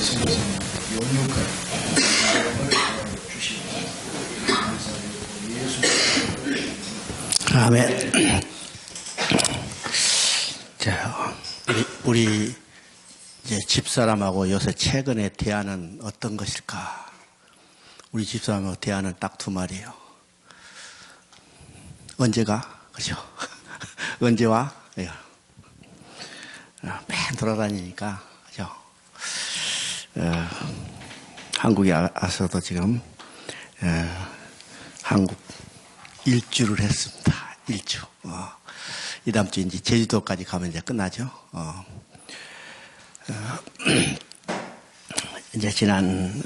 예수님께서 영육한 마음을 주시고 감사드리고 예수 아멘. 자, 우리 이제 집사람하고 요새 최근에 대화는 어떤 것일까? 우리 집사람하고 대화는 딱 두 말이에요. 언제가? 그죠? 언제와? 예. 맨 돌아다니니까, 그죠? 한국에 와서도 지금, 한국 일주를 했습니다. 일주. 이 다음 주 이제 제주도까지 가면 이제 끝나죠. 이제 지난,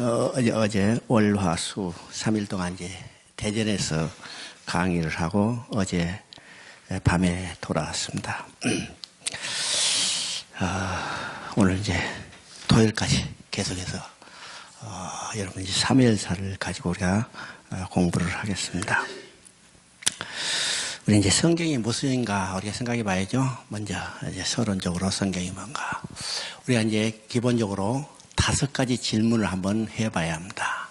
어제 월화수 3일 동안 이제 대전에서 강의를 하고 어제 밤에 돌아왔습니다. 오늘 이제 토요일까지 계속해서, 여러분 이제 3일사를 가지고 우리가 공부를 하겠습니다. 우리 이제 성경이 무엇인가 우리가 생각해 봐야죠. 먼저 이제 서론적으로 성경이 뭔가. 우리가 이제 기본적으로 5가지 질문을 한번 해 봐야 합니다.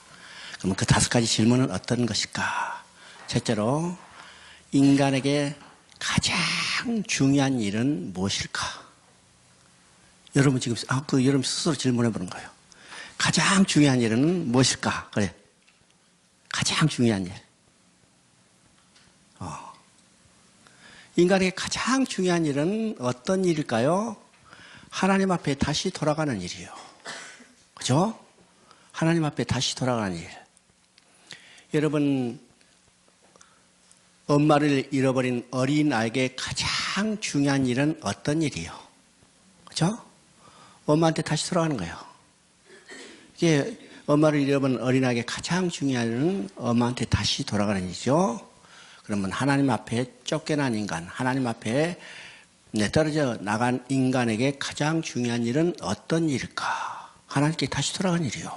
그러면 그 5가지 질문은 어떤 것일까? 첫째로, 인간에게 가장 중요한 일은 무엇일까? 여러분 지금, 여러분 스스로 질문해 보는 거예요. 가장 중요한 일은 무엇일까? 그래. 가장 중요한 일. 인간에게 가장 중요한 일은 어떤 일일까요? 하나님 앞에 다시 돌아가는 일이에요. 그죠? 하나님 앞에 다시 돌아가는 일. 여러분, 엄마를 잃어버린 어린아이에게 가장 중요한 일은 어떤 일이에요? 그죠? 엄마한테 다시 돌아가는 거예요. 이게 엄마를 잃어버린 어린아이에게 가장 중요한 일은 엄마한테 다시 돌아가는 일이죠. 그러면 하나님 앞에 쫓겨난 인간, 하나님 앞에 떨어져 나간 인간에게 가장 중요한 일은 어떤 일일까? 하나님께 다시 돌아가는 일이요.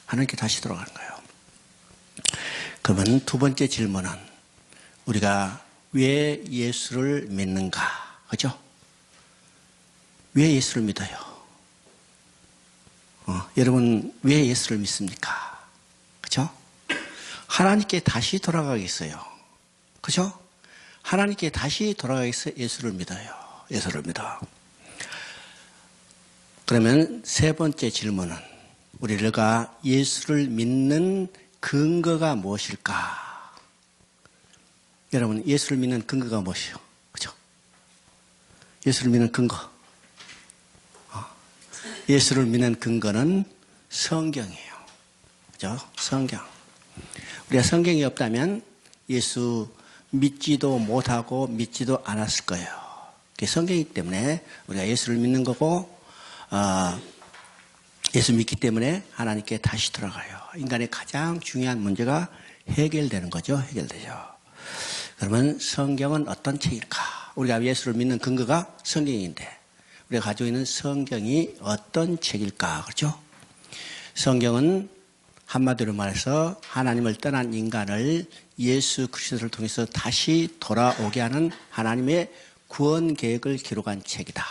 하나님께 다시 돌아가는 거예요. 그러면 두 번째 질문은 우리가 왜 예수를 믿는가? 그죠? 왜 예수를 믿어요? 여러분 왜 예수를 믿습니까? 그죠? 하나님께 다시 돌아가겠어요. 그죠? 하나님께 다시 돌아가겠어요. 예수를 믿어요. 예수를 믿어. 그러면 세 번째 질문은 우리가 예수를 믿는 근거가 무엇일까? 여러분 예수를 믿는 근거가 무엇이요? 그죠? 예수를 믿는 근거. 예수를 믿는 근거는 성경이에요. 그죠? 성경. 우리가 성경이 없다면 예수 믿지도 못하고 믿지도 않았을 거예요. 그게 성경이기 때문에 우리가 예수를 믿는 거고, 예수 믿기 때문에 하나님께 다시 돌아가요. 인간의 가장 중요한 문제가 해결되는 거죠. 해결되죠. 그러면 성경은 어떤 책일까? 우리가 예수를 믿는 근거가 성경인데 우리가 가지고 있는 성경이 어떤 책일까? 그렇죠? 성경은 한마디로 말해서 하나님을 떠난 인간을 예수 그리스도를 통해서 다시 돌아오게 하는 하나님의 구원 계획을 기록한 책이다.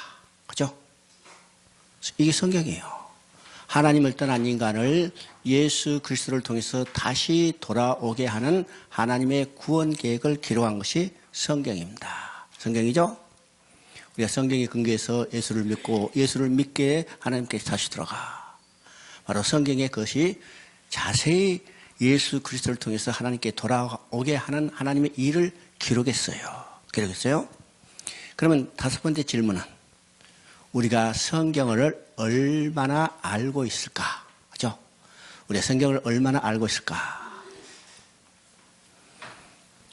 그죠? 이게 성경이에요. 하나님을 떠난 인간을 예수 그리스도를 통해서 다시 돌아오게 하는 하나님의 구원 계획을 기록한 것이 성경입니다. 성경이죠? 우리가 성경의 근거에서 예수를 믿고 예수를 믿게 하나님께 다시 돌아가. 바로 성경의 것이 자세히 예수 그리스도를 통해서 하나님께 돌아오게 하는 하나님의 일을 기록했어요. 기록했어요. 그러면 5번째 질문은 우리가 성경을 얼마나 알고 있을까? 그죠? 우리가 성경을 얼마나 알고 있을까?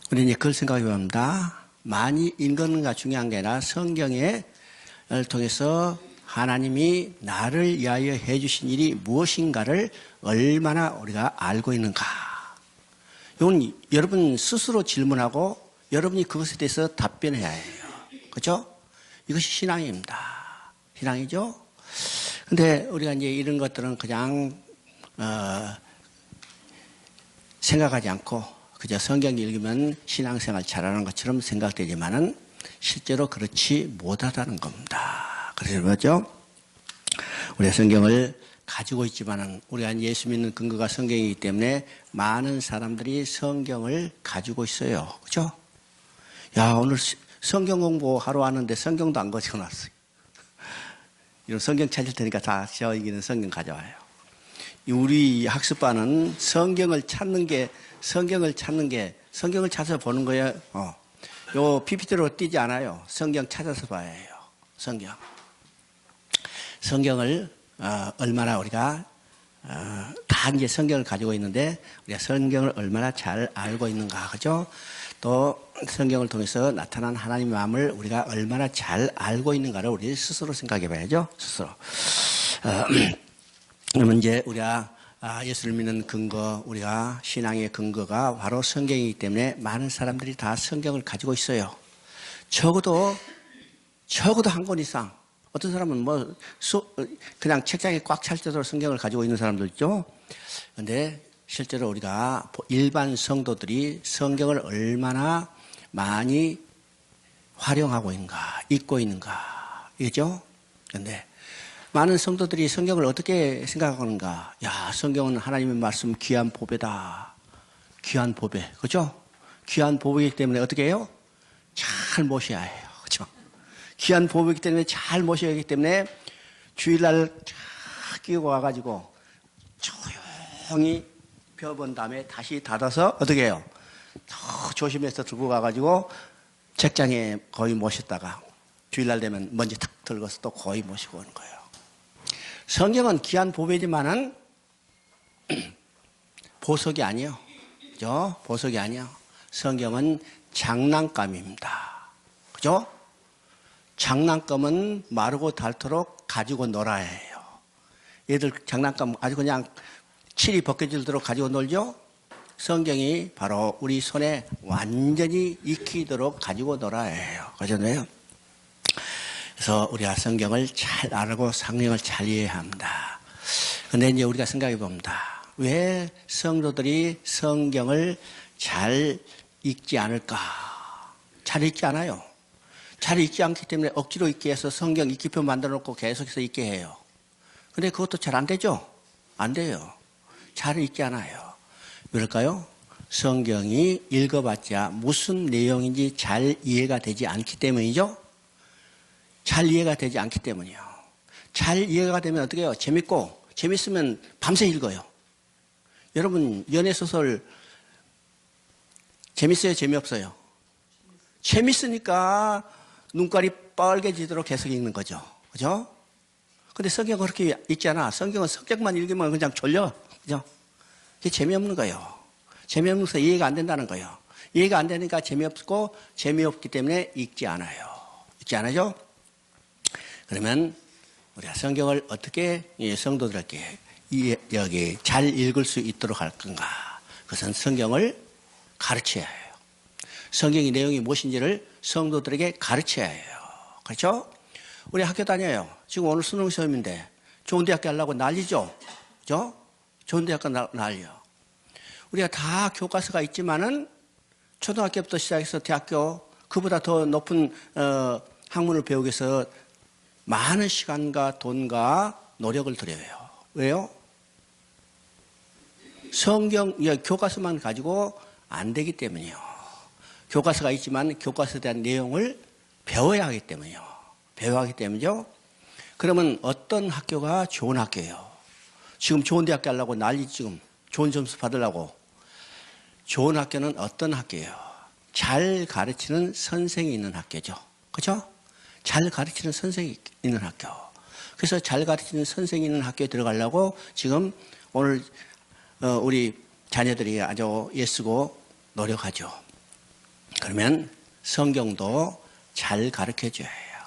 우리 이제 그걸 생각해 봅니다. 많이 읽는가 중요한 게 아니라 성경을 통해서 하나님이 나를 위하여 해주신 일이 무엇인가를 얼마나 우리가 알고 있는가. 이건 여러분 스스로 질문하고 여러분이 그것에 대해서 답변해야 해요. 그렇죠? 이것이 신앙입니다. 신앙이죠? 근데 우리가 이제 이런 것들은 그냥 생각하지 않고 그저 성경 읽으면 신앙생활 잘하는 것처럼 생각되지만은 실제로 그렇지 못하다는 겁니다. 그래서 뭐죠? 우리가 성경을 가지고 있지만은 우리가 예수 믿는 근거가 성경이기 때문에 많은 사람들이 성경을 가지고 있어요. 그죠? 야, 오늘 성경 공부하러 왔는데 성경도 안 가지고 왔어요. 이런 성경 찾을 테니까 다 저에게는 성경 가져와요. 우리 학습반은 성경을 성경을 찾아서 보는 거예요. 요 PPT로 띄지 않아요. 성경 찾아서 봐야 해요. 성경을 얼마나 우리가 다 이제 성경을 가지고 있는데 우리가 성경을 얼마나 잘 알고 있는가, 그죠? 또 성경을 통해서 나타난 하나님의 마음을 우리가 얼마나 잘 알고 있는가를 우리 스스로 생각해 봐야죠. 스스로. 그러면 이제 우리가 예수를 믿는 근거, 우리가 신앙의 근거가 바로 성경이기 때문에 많은 사람들이 다 성경을 가지고 있어요. 적어도 한 권 이상. 어떤 사람은 그냥 책장에 꽉 찰 정도로 성경을 가지고 있는 사람도 있죠. 그런데 실제로 우리가 일반 성도들이 성경을 얼마나 많이 활용하고 있는가, 읽고 있는가, 이죠? 그런데 많은 성도들이 성경을 어떻게 생각하는가? 야, 성경은 하나님의 말씀 귀한 보배다. 귀한 보배, 그죠? 귀한 보배이기 때문에 어떻게 해요? 잘 모셔야 해요. 그죠? 귀한 보배이기 때문에 잘 모셔야 하기 때문에 주일날 쫙 끼고 와가지고 조용히 펴본 다음에 다시 닫아서 어떻게 해요? 더 조심해서 들고 가가지고 책장에 거의 모셨다가 주일날 되면 먼지 탁 들고서 또 거의 모시고 오는 거예요. 성경은 귀한 보배지만은 보석이 아니에요. 그죠? 보석이 아니에요. 성경은 장난감입니다. 그죠? 장난감은 마르고 닳도록 가지고 놀아야 해요. 얘들 장난감 아주 그냥 칠이 벗겨지도록 가지고 놀죠? 성경이 바로 우리 손에 완전히 익히도록 가지고 놀아야 해요. 그렇잖아요? 그래서 우리가 성경을 잘 알고 성경을 잘 이해해야 합니다. 그런데 이제 우리가 생각해 봅니다. 왜 성도들이 성경을 잘 읽지 않을까? 잘 읽지 않아요. 잘 읽지 않기 때문에 억지로 읽게 해서 성경 읽기표 만들어 놓고 계속해서 읽게 해요. 근데 그것도 잘 안 되죠? 안 돼요. 잘 읽지 않아요. 왜일까요? 성경이 읽어봤자 무슨 내용인지 잘 이해가 되지 않기 때문이죠? 잘 이해가 되지 않기 때문이요. 잘 이해가 되면 어떻게 해요? 재밌고, 재밌으면 밤새 읽어요. 여러분, 연애소설 재밌어요? 재미없어요? 재밌으니까 눈깔이 빨개지도록 계속 읽는 거죠. 그죠? 근데 성경 그렇게 읽지 않아. 성경은 성경만 읽으면 그냥 졸려. 그죠? 그게 재미없는 거예요. 재미없어서 이해가 안 된다는 거예요. 이해가 안 되니까 재미없고, 재미없기 때문에 읽지 않아요. 읽지 않아죠? 그러면 우리가 성경을 어떻게 성도들에게 여기 잘 읽을 수 있도록 할 건가? 그것은 성경을 가르쳐야 해요. 성경의 내용이 무엇인지를 성도들에게 가르쳐야 해요. 그렇죠? 우리 학교 다녀요. 지금 오늘 수능 시험인데 좋은 대학교 하려고 난리죠? 그죠? 좋은 대학교 난리요. 우리가 다 교과서가 있지만은 초등학교부터 시작해서 대학교 그보다 더 높은 학문을 배우기 위해서 많은 시간과 돈과 노력을 들여요. 왜요? 성경, 교과서만 가지고 안 되기 때문이요. 교과서가 있지만 교과서에 대한 내용을 배워야 하기 때문이요. 배워야 하기 때문이죠. 그러면 어떤 학교가 좋은 학교예요? 지금 좋은 대학교 하려고 난리 지금 좋은 점수 받으려고. 좋은 학교는 어떤 학교예요? 잘 가르치는 선생이 있는 학교죠. 그렇죠? 잘 가르치는 선생이 있는 학교. 그래서 잘 가르치는 선생이 있는 학교에 들어가려고 지금 오늘 우리 자녀들이 아주 애쓰고 노력하죠. 그러면 성경도 잘 가르쳐줘야 해요.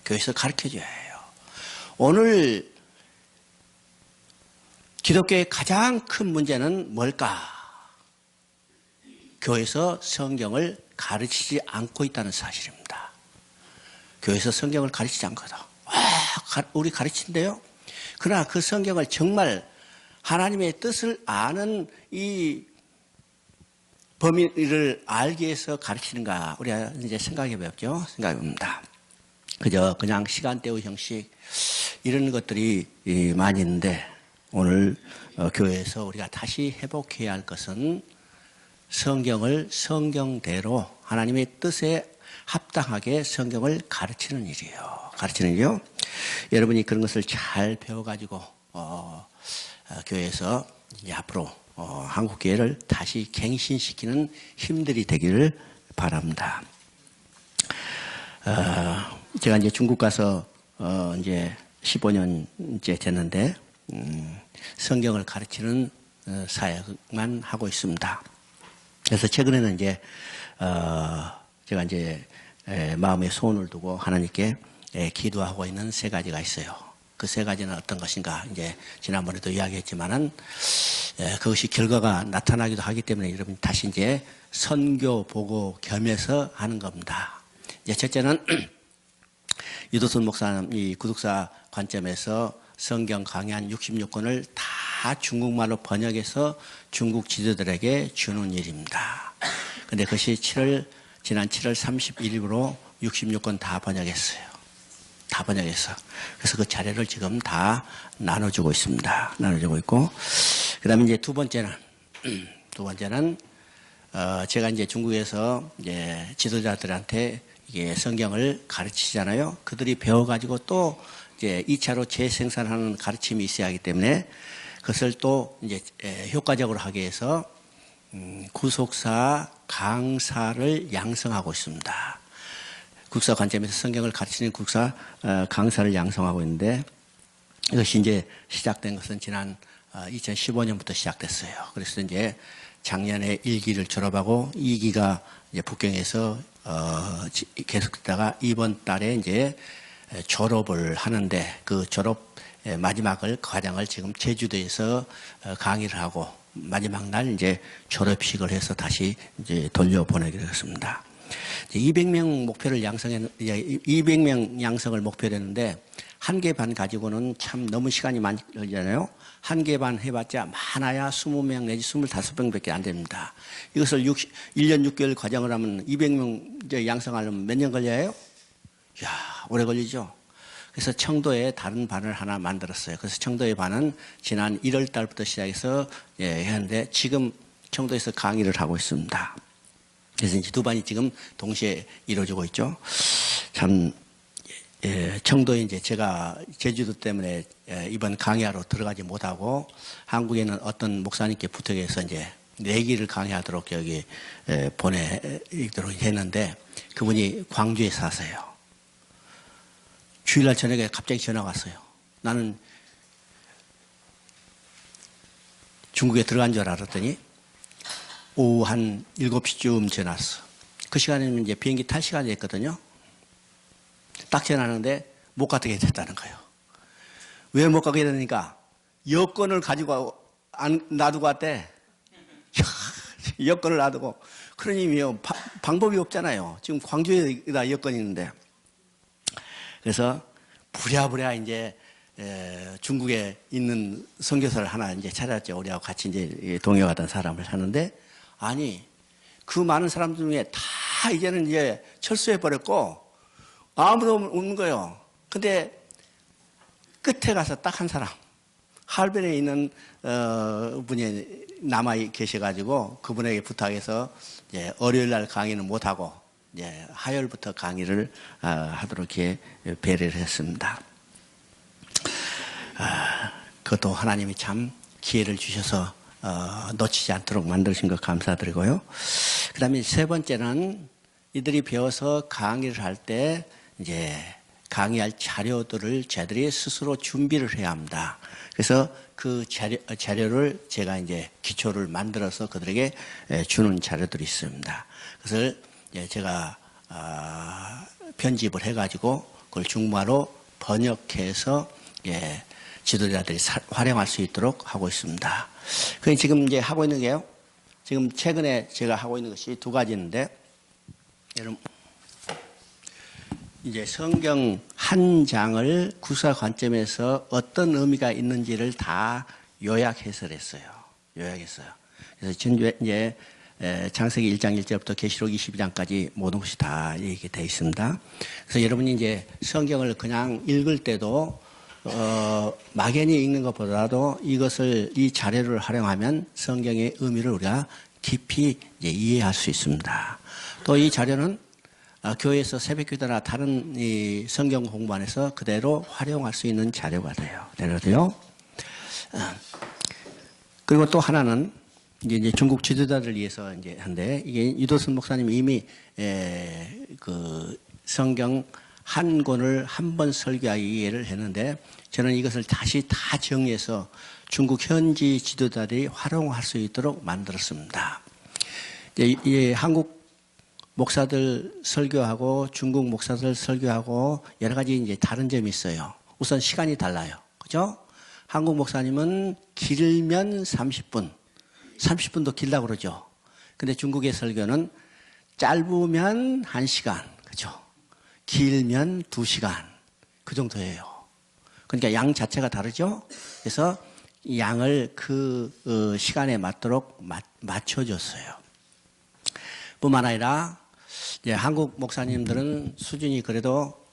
교회에서 가르쳐줘야 해요. 오늘 기독교의 가장 큰 문제는 뭘까? 교회에서 성경을 가르치지 않고 있다는 사실입니다. 교회에서 성경을 가르치지 않거든. 우리 가르친대요. 그러나 그 성경을 정말 하나님의 뜻을 아는 이 범위를 알기 위해서 가르치는가? 우리가 이제 생각해 보죠. 생각해 봅니다. 그냥 시간 때우 형식. 이런 것들이 많이 있는데 오늘 교회에서 우리가 다시 회복해야 할 것은 성경을 성경대로 하나님의 뜻에 합당하게 성경을 가르치는 일이에요. 가르치는 일이요. 여러분이 그런 것을 잘 배워가지고 교회에서 이제 앞으로 한국 교회를 다시 갱신시키는 힘들이 되기를 바랍니다. 제가 이제 중국 가서 이제 15년째 됐는데 성경을 가르치는 사역만 하고 있습니다. 그래서 최근에는 이제 제가 이제 마음에 소원을 두고 하나님께 기도하고 있는 세 가지가 있어요. 그 세 가지는 어떤 것인가? 이제 지난번에도 이야기했지만은 그것이 결과가 나타나기도 하기 때문에 여러분 다시 이제 선교 보고 겸해서 하는 겁니다. 이제 첫째는 유도순 목사님 이 구독사 관점에서 성경 강의 66권을 다 중국말로 번역해서 중국 지도들에게 주는 일입니다. 근데 그것이 지난 7월 31일부로 66권 다 번역했어요. 다 번역해서. 그래서 그 자료를 지금 다 나눠주고 있습니다. 나눠주고 있고. 그 다음에 이제 두 번째는, 제가 이제 중국에서 이제 지도자들한테 이게 성경을 가르치잖아요. 그들이 배워가지고 또 이제 2차로 재생산하는 가르침이 있어야 하기 때문에 그것을 또 이제 효과적으로 하기 위해서 구속사 강사를 양성하고 있습니다. 국사 관점에서 성경을 가르치는 국사 강사를 양성하고 있는데 이것이 이제 시작된 것은 지난 2015년부터 시작됐어요. 그래서 이제 작년에 1기를 졸업하고 2기가 이제 북경에서 계속되다가 이번 달에 이제 졸업을 하는데 그 졸업 마지막을 과정을 지금 제주도에서 강의를 하고 마지막 날 이제 졸업식을 해서 다시 이제 돌려보내기로 했습니다. 200명 목표를 200명 양성을 목표로 했는데 1개 반 가지고는 참 너무 시간이 많이 걸리잖아요. 1개 반 해봤자 많아야 20명 내지 25명밖에 안 됩니다. 이것을 1년 6개월 과정을 하면 200명 양성하려면 몇 년 걸려요? 이야, 오래 걸리죠. 그래서 청도에 다른 반을 하나 만들었어요. 그래서 청도의 반은 지난 1월 달부터 시작해서 했는데 지금 청도에서 강의를 하고 있습니다. 그래서 이제 두 반이 지금 동시에 이루어지고 있죠. 참, 청도에 이제 제가 제주도 때문에 이번 강의하러 들어가지 못하고 한국에는 어떤 목사님께 부탁해서 이제 내기를 강의하도록 여기 보내도록 했는데 그분이 광주에 사세요. 주일날 저녁에 갑자기 전화가 왔어요. 나는 중국에 들어간 줄 알았더니 오후 한 7시쯤 전화 왔어. 그 시간에는 이제 비행기 탈 시간이 됐거든요. 딱 전화하는데 못 가게 됐다는 거예요. 왜 못 가게 되니까 여권을 가지고 놔두고 왔대. 여권을 놔두고. 그러니 방법이 없잖아요. 지금 광주에다 여권이 있는데. 그래서 부랴부랴 이제 중국에 있는 선교사를 하나 이제 찾았죠. 우리하고 같이 이제 동역하던 사람을 찾는데 아니 그 많은 사람 중에 다 이제는 이제 철수해 버렸고 아무도 없는 거예요. 근데 끝에 가서 딱 한 사람 할변에 있는 분이 남아 계셔가지고 그분에게 부탁해서 이제 월요일 날 강의는 못 하고 이제 화요일부터 강의를 하도록 이렇게 배려를 했습니다. 그것도 하나님이 참 기회를 주셔서 놓치지 않도록 만드신 것 감사드리고요. 그 다음에 세 번째는 이들이 배워서 강의를 할 때 이제 강의할 자료들을 저희들이 스스로 준비를 해야 합니다. 그래서 그 자료를 제가 이제 기초를 만들어서 그들에게 주는 자료들이 있습니다. 그래서 제가 편집을 해가지고 그걸 중국어로 번역해서 지도자들이 활용할 수 있도록 하고 있습니다. 그 지금 이제 하고 있는 게요. 지금 최근에 제가 하고 있는 것이 두 가지인데, 여러분 이제 성경 한 장을 구사 관점에서 어떤 의미가 있는지를 다 요약 해설했어요. 요약했어요. 그래서 전주에 이제 창세기 1장 1절부터 계시록 22장까지 모든 것이 다 얘기되어 있습니다. 그래서 여러분이 이제 성경을 그냥 읽을 때도 막연히 읽는 것보다도 이 자료를 활용하면 성경의 의미를 우리가 깊이 이제 이해할 수 있습니다. 또 이 자료는 교회에서 새벽기도나 다른 이 성경 공부안에서 그대로 활용할 수 있는 자료가 돼요. 그리고 또 하나는 이제 중국 지도자들 위해서 이제 한데, 이게 유도선 목사님이 이미 그 성경 한 권을 한 번 설교하기 이해를 했는데, 저는 이것을 다시 다 정리해서 중국 현지 지도자들이 활용할 수 있도록 만들었습니다. 이제 한국 목사들 설교하고 중국 목사들 설교하고 여러 가지 이제 다른 점이 있어요. 우선 시간이 달라요. 그죠? 한국 목사님은 길면 30분, 30분도 길다고 그러죠. 근데 중국의 설교는 짧으면 1시간, 그죠? 길면 2시간, 그 정도예요. 그러니까 양 자체가 다르죠? 그래서 양을 그 시간에 맞도록 맞춰줬어요. 뿐만 아니라 이제 한국 목사님들은 수준이 그래도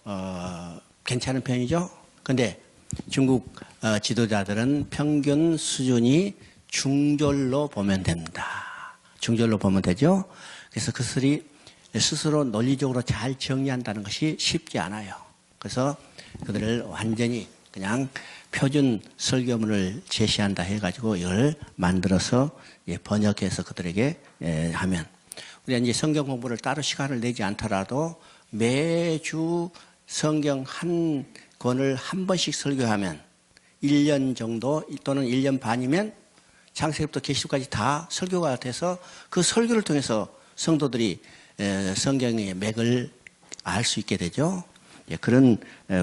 괜찮은 편이죠. 근데 중국 지도자들은 평균 수준이 중졸로 보면 됩니다. 중졸로 보면 되죠. 그래서 그들이 스스로 논리적으로 잘 정리한다는 것이 쉽지 않아요. 그래서 그들을 완전히 그냥 표준 설교문을 제시한다 해가지고 이걸 만들어서 번역해서 그들에게 하면, 우리가 이제 성경 공부를 따로 시간을 내지 않더라도 매주 성경 한 권을 한 번씩 설교하면 1년 정도 또는 1년 반이면 창세기부터 계시록까지 다 설교가 돼서 그 설교를 통해서 성도들이 성경의 맥을 알 수 있게 되죠. 그런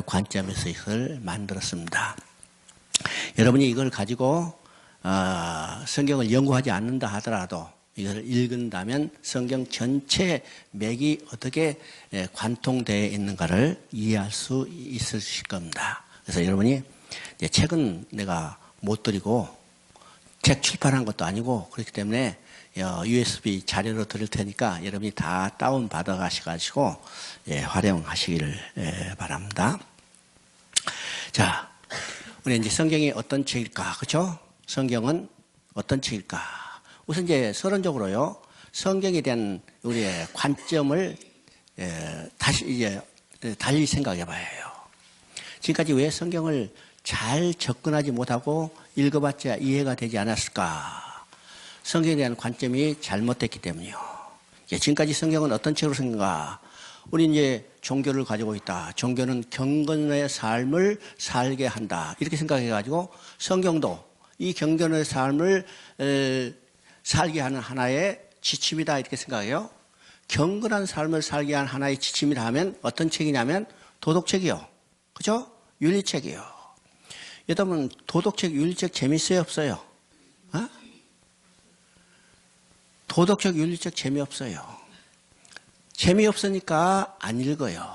관점에서 이걸 만들었습니다. 여러분이 이걸 가지고 성경을 연구하지 않는다 하더라도 이것을 읽은다면 성경 전체 맥이 어떻게 관통되어 있는가를 이해할 수 있으실 겁니다. 그래서 여러분이 책은 내가 못 드리고 책 출판한 것도 아니고 그렇기 때문에 USB 자료로 드릴 테니까 여러분이 다 다운 받아 가시고 활용하시기를 바랍니다. 자, 우리 이제 성경이 어떤 책일까, 그렇죠? 성경은 어떤 책일까? 우선 이제 서론적으로요, 성경에 대한 우리의 관점을 다시 이제 달리 생각해봐야 해요. 지금까지 왜 성경을 잘 접근하지 못하고 읽어봤자 이해가 되지 않았을까? 성경에 대한 관점이 잘못됐기 때문이요. 지금까지 성경은 어떤 책으로 생각한가? 우리 이제 종교를 가지고 있다. 종교는 경건의 삶을 살게 한다. 이렇게 생각해가지고 성경도 이 경건의 삶을 살게 하는 하나의 지침이다. 이렇게 생각해요. 경건한 삶을 살게 하는 하나의 지침이라 하면 어떤 책이냐면 도덕책이요. 그죠? 윤리책이요. 여러분, 도덕책, 윤리책 재밌어요? 없어요? 어? 도덕적 윤리책 재미없어요. 재미없으니까 안 읽어요.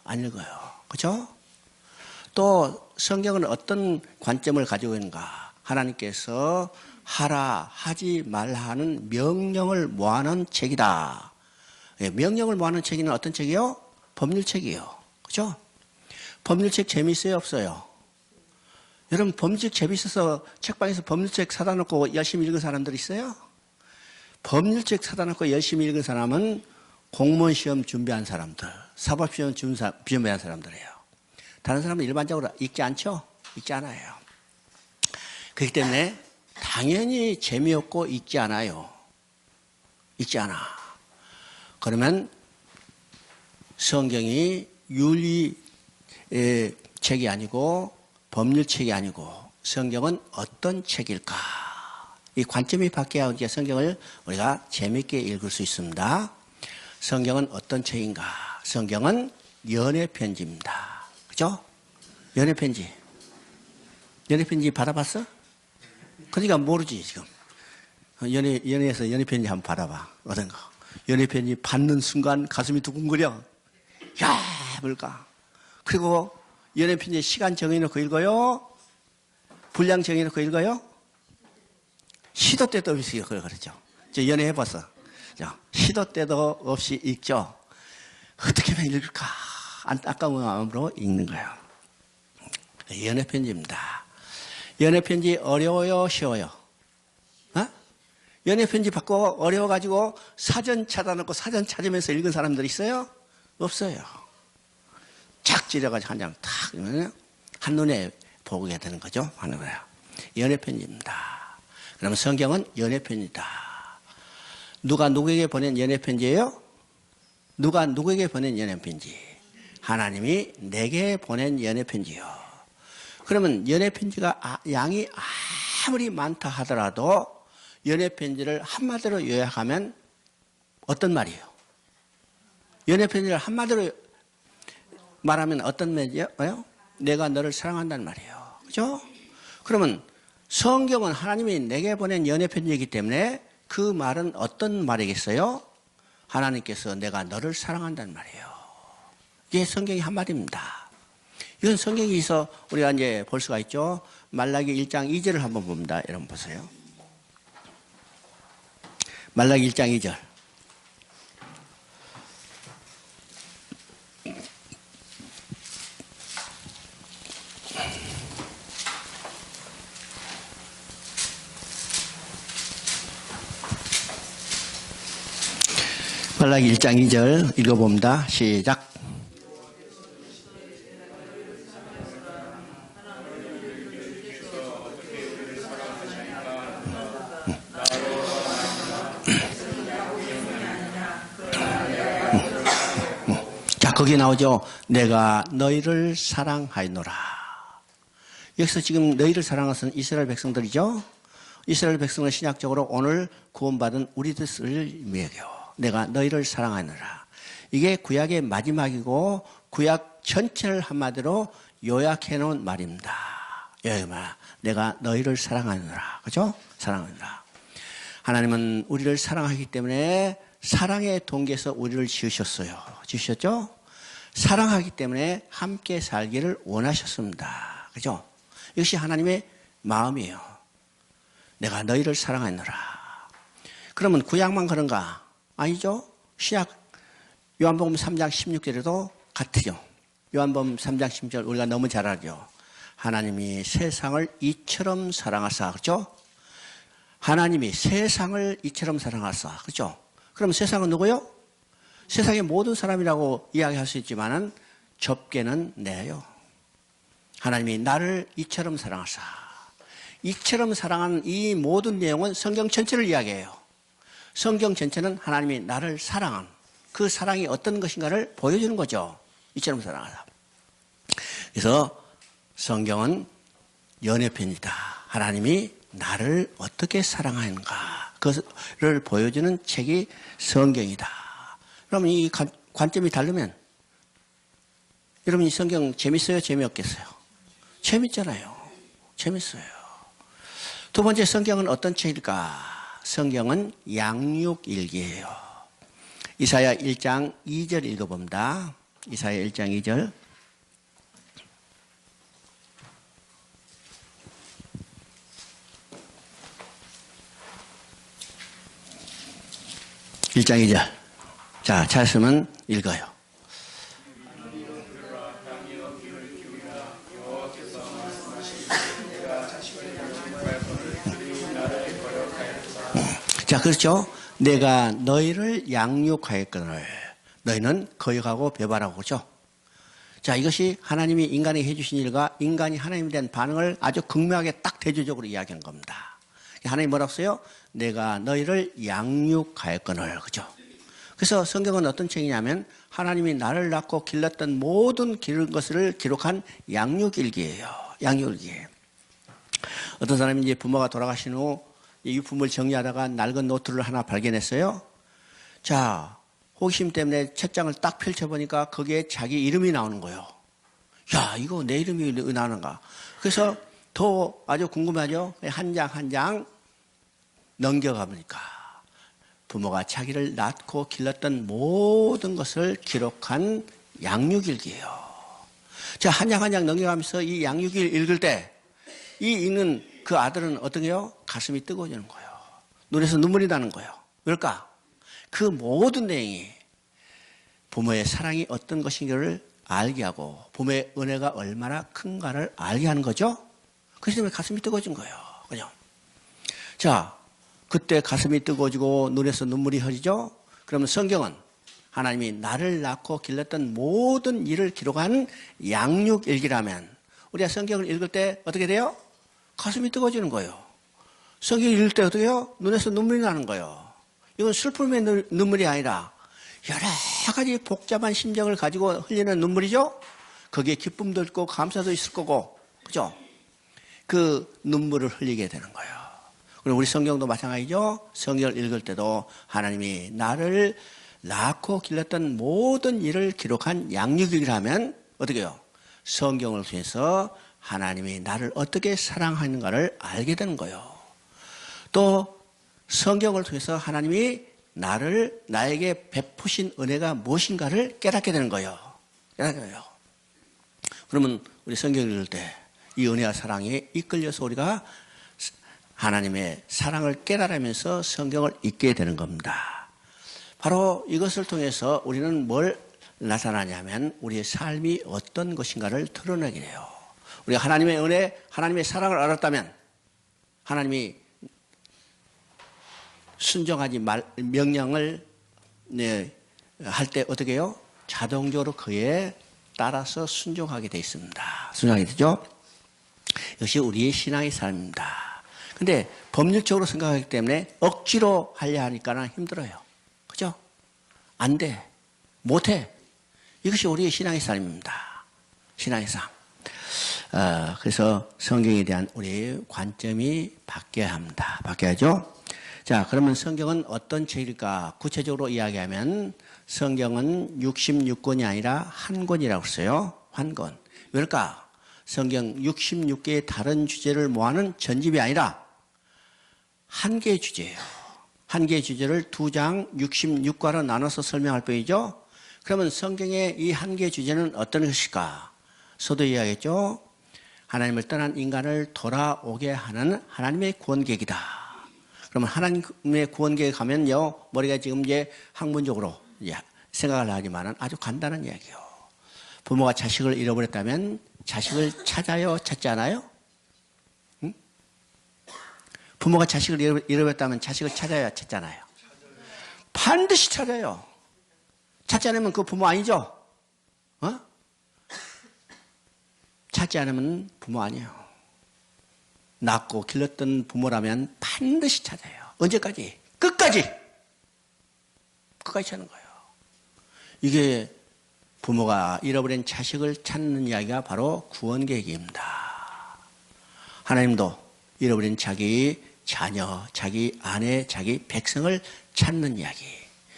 안 읽어요. 그죠? 또 성경은 어떤 관점을 가지고 있는가? 하나님께서 하라, 하지 말라 하는 명령을 모아놓은 책이다. 명령을 모아놓은 책이 어떤 책이요? 법률책이요. 그죠? 법률책 재미있어요? 없어요? 여러분, 법률책 재미있어서 책방에서 법률책 사다 놓고 열심히 읽은 사람들 있어요? 법률책 사다 놓고 열심히 읽은 사람은 공무원 시험 준비한 사람들, 사법시험 준비한 사람들이에요. 다른 사람은 일반적으로 읽지 않죠? 읽지 않아요. 그렇기 때문에 당연히 재미없고 읽지 않아요. 읽지 않아. 그러면 성경이 윤리 책이 아니고 법률책이 아니고 성경은 어떤 책일까? 이 관점이 바뀌어야 이제 성경을 우리가 재미있게 읽을 수 있습니다. 성경은 어떤 책인가? 성경은 연애편지입니다. 그죠? 연애편지. 연애편지 받아봤어? 그러니까 모르지, 지금. 연애에서 연애편지 한번 받아봐. 어떤 거. 연애편지 받는 순간 가슴이 두근거려. 야, 뭘까? 그리고 연애편지 시간 정해놓고 읽어요? 분량 정해놓고 읽어요? 시도 때도 없이 그걸 그러죠. 저 연애해봤어. 시도 때도 없이 읽죠. 어떻게 하면 읽을까? 안타까운 마음으로 읽는 거예요. 연애편지입니다. 연애편지 어려워요, 쉬워요? 어? 연애편지 받고 어려워가지고 사전 찾아놓고 사전 찾으면서 읽은 사람들 있어요? 없어요. 착 찌려가지고 한 장 탁 읽으면 한눈에 보게 되는 거죠. 하는 거예요. 연애편지입니다. 그러면 성경은 연애편이다. 누가 누구에게 보낸 연애편지예요? 누가 누구에게 보낸 연애편지? 하나님이 내게 보낸 연애편지요. 그러면 연애편지가 양이 아무리 많다 하더라도 연애편지를 한마디로 요약하면 어떤 말이에요? 연애편지를 한마디로 말하면 어떤 말이에요? 내가 너를 사랑한다는 말이에요. 그죠? 그러면 성경은 하나님이 내게 보낸 연애편지이기 때문에 그 말은 어떤 말이겠어요? 하나님께서 내가 너를 사랑한다는 말이에요. 이게 성경의 한마디입니다. 이건 성경에서 우리가 이제 볼 수가 있죠. 말라기 1장 2절을 한번 봅니다. 여러분 보세요. 말라기 1장 2절. 말라기 1장 2절 읽어봅니다. 시작. 자, 거기 나오죠. 내가 너희를 사랑하노라. 여기서 지금 너희를 사랑하는 것은 이스라엘 백성들이죠. 이스라엘 백성은 신약적으로 오늘 구원받은 우리들을 위하여 내가 너희를 사랑하노라. 이게 구약의 마지막이고 구약 전체를 한마디로 요약해 놓은 말입니다. 여기 말 내가 너희를 사랑하노라. 그죠? 사랑하노라. 하나님은 우리를 사랑하기 때문에 사랑의 동기에서 우리를 지으셨어요. 지으셨죠? 사랑하기 때문에 함께 살기를 원하셨습니다. 그죠? 이것이 하나님의 마음이에요. 내가 너희를 사랑하노라. 그러면 구약만 그런가? 아니죠. 신약 요한복음 3장 16절에도 같죠. 요한복음 3장 16절 우리가 너무 잘 알죠. 하나님이 세상을 이처럼 사랑하사. 그렇죠? 하나님이 세상을 이처럼 사랑하사. 그렇죠? 그럼 세상은 누구요? 세상의 모든 사람이라고 이야기할 수 있지만은 좁게는 내요. 하나님이 나를 이처럼 사랑하사. 이처럼 사랑하는 이 모든 내용은 성경 전체를 이야기해요. 성경 전체는 하나님이 나를 사랑한 그 사랑이 어떤 것인가를 보여주는 거죠. 이처럼 사랑하다. 그래서 성경은 연애편이다. 하나님이 나를 어떻게 사랑하는가 그것을 보여주는 책이 성경이다. 그러면 이 관점이 다르면 여러분 이 성경 재밌어요? 재미없겠어요? 재밌잖아요. 재밌어요. 두 번째 성경은 어떤 책일까? 성경은 양육일기예요. 이사야 1장 2절 읽어봅니다. 이사야 1장 2절. 일장 2절. 자, 찾으면 읽어요. 자, 그렇죠? 내가 너희를 양육하였거늘 너희는 거역하고 배반하고 그렇죠? 자, 이것이 하나님이 인간에게 해주신 일과 인간이 하나님에 대한 반응을 아주 극명하게 딱 대조적으로 이야기하는 겁니다. 하나님 뭐라고 써요? 내가 너희를 양육하였거늘 그렇죠? 그래서 성경은 어떤 책이냐면 하나님이 나를 낳고 길렀던 모든 것을 기록한 양육일기예요. 양육일기. 어떤 사람이 이제 부모가 돌아가신 후 이 유품을 정리하다가 낡은 노트를 하나 발견했어요. 자, 호기심 때문에 책장을 딱 펼쳐보니까 거기에 자기 이름이 나오는 거예요. 야, 이거 내 이름이 나오는가? 그래서 더 아주 궁금하죠? 한 장 한 장 넘겨가 보니까 부모가 자기를 낳고 길렀던 모든 것을 기록한 양육일기예요. 자, 한 장 한 장 넘겨가면서 이 양육일 읽을 때 이 읽는 그 아들은 어떤 게요? 가슴이 뜨거워지는 거예요. 눈에서 눈물이 나는 거예요. 왜일까? 그 모든 내용이 부모의 사랑이 어떤 것인가를 알게 하고 봄의 은혜가 얼마나 큰가를 알게 하는 거죠. 그래서 때문에 가슴이 뜨거워진 거예요. 그냥. 자, 그때 가슴이 뜨거워지고 눈에서 눈물이 흐르죠. 그러면 성경은 하나님이 나를 낳고 길렀던 모든 일을 기록한 양육일기라면 우리가 성경을 읽을 때 어떻게 돼요? 가슴이 뜨거워지는 거예요. 성경을 읽을 때 어떻게 해요? 눈에서 눈물이 나는 거예요. 이건 슬픔의 눈물이 아니라 여러 가지 복잡한 심정을 가지고 흘리는 눈물이죠. 거기에 기쁨도 있고 감사도 있을 거고, 그죠? 그 눈물을 흘리게 되는 거예요. 그리고 우리 성경도 마찬가지죠. 성경을 읽을 때도 하나님이 나를 낳고 길렀던 모든 일을 기록한 양육이라면 어떻게 해요? 성경을 통해서 하나님이 나를 어떻게 사랑하는가를 알게 되는 거예요. 또 성경을 통해서 하나님이 나에게 베푸신 은혜가 무엇인가를 깨닫게 되는 거예요. 깨닫게 돼요. 그러면 우리 성경을 읽을 때 이 은혜와 사랑에 이끌려서 우리가 하나님의 사랑을 깨달으면서 성경을 읽게 되는 겁니다. 바로 이것을 통해서 우리는 뭘 나타나냐면 우리의 삶이 어떤 것인가를 드러내게 돼요. 우리가 하나님의 은혜, 하나님의 사랑을 알았다면 하나님이 순종하지 말 명령을 할 때 어떻게 해요? 자동적으로 그에 따라서 순종하게 되어 있습니다. 순종하게 되죠? 이것이 우리의 신앙의 삶입니다. 근데 법률적으로 생각하기 때문에 억지로 하려 하니까는 힘들어요. 그죠? 안 돼. 못 해. 이것이 우리의 신앙의 삶입니다. 신앙의 삶. 그래서 성경에 대한 우리의 관점이 바뀌어야 합니다. 바뀌어야죠? 자, 그러면 성경은 어떤 책일까? 구체적으로 이야기하면 성경은 66권이 아니라 한 권이라고 했어요. 한 권. 왜일까? 성경 66개의 다른 주제를 모아는 전집이 아니라 한 개의 주제예요. 한 개의 주제를 2장 66과로 나눠서 설명할 뿐이죠. 그러면 성경의 이 한 개의 주제는 어떤 것일까? 서도 이야기했죠. 하나님을 떠난 인간을 돌아오게 하는 하나님의 구원계획이다. 그러면 하나님의 구원계획에 가면요, 머리가 지금 이제 학문적으로 생각을 하지만은 아주 간단한 이야기예요. 부모가 자식을 잃어버렸다면 자식을 찾아요, 찾지 않아요? 응? 부모가 자식을 잃어버렸다면 자식을 찾아야 찾잖아요. 반드시 찾아요. 찾지 않으면 그 부모 아니죠? 어? 찾지 않으면 부모 아니에요. 낳고 길렀던 부모라면 반드시 찾아요. 언제까지? 끝까지! 끝까지 찾는 거예요. 이게 부모가 잃어버린 자식을 찾는 이야기가 바로 구원계획입니다. 하나님도 잃어버린 자기 자녀, 자기 아내, 자기 백성을 찾는 이야기.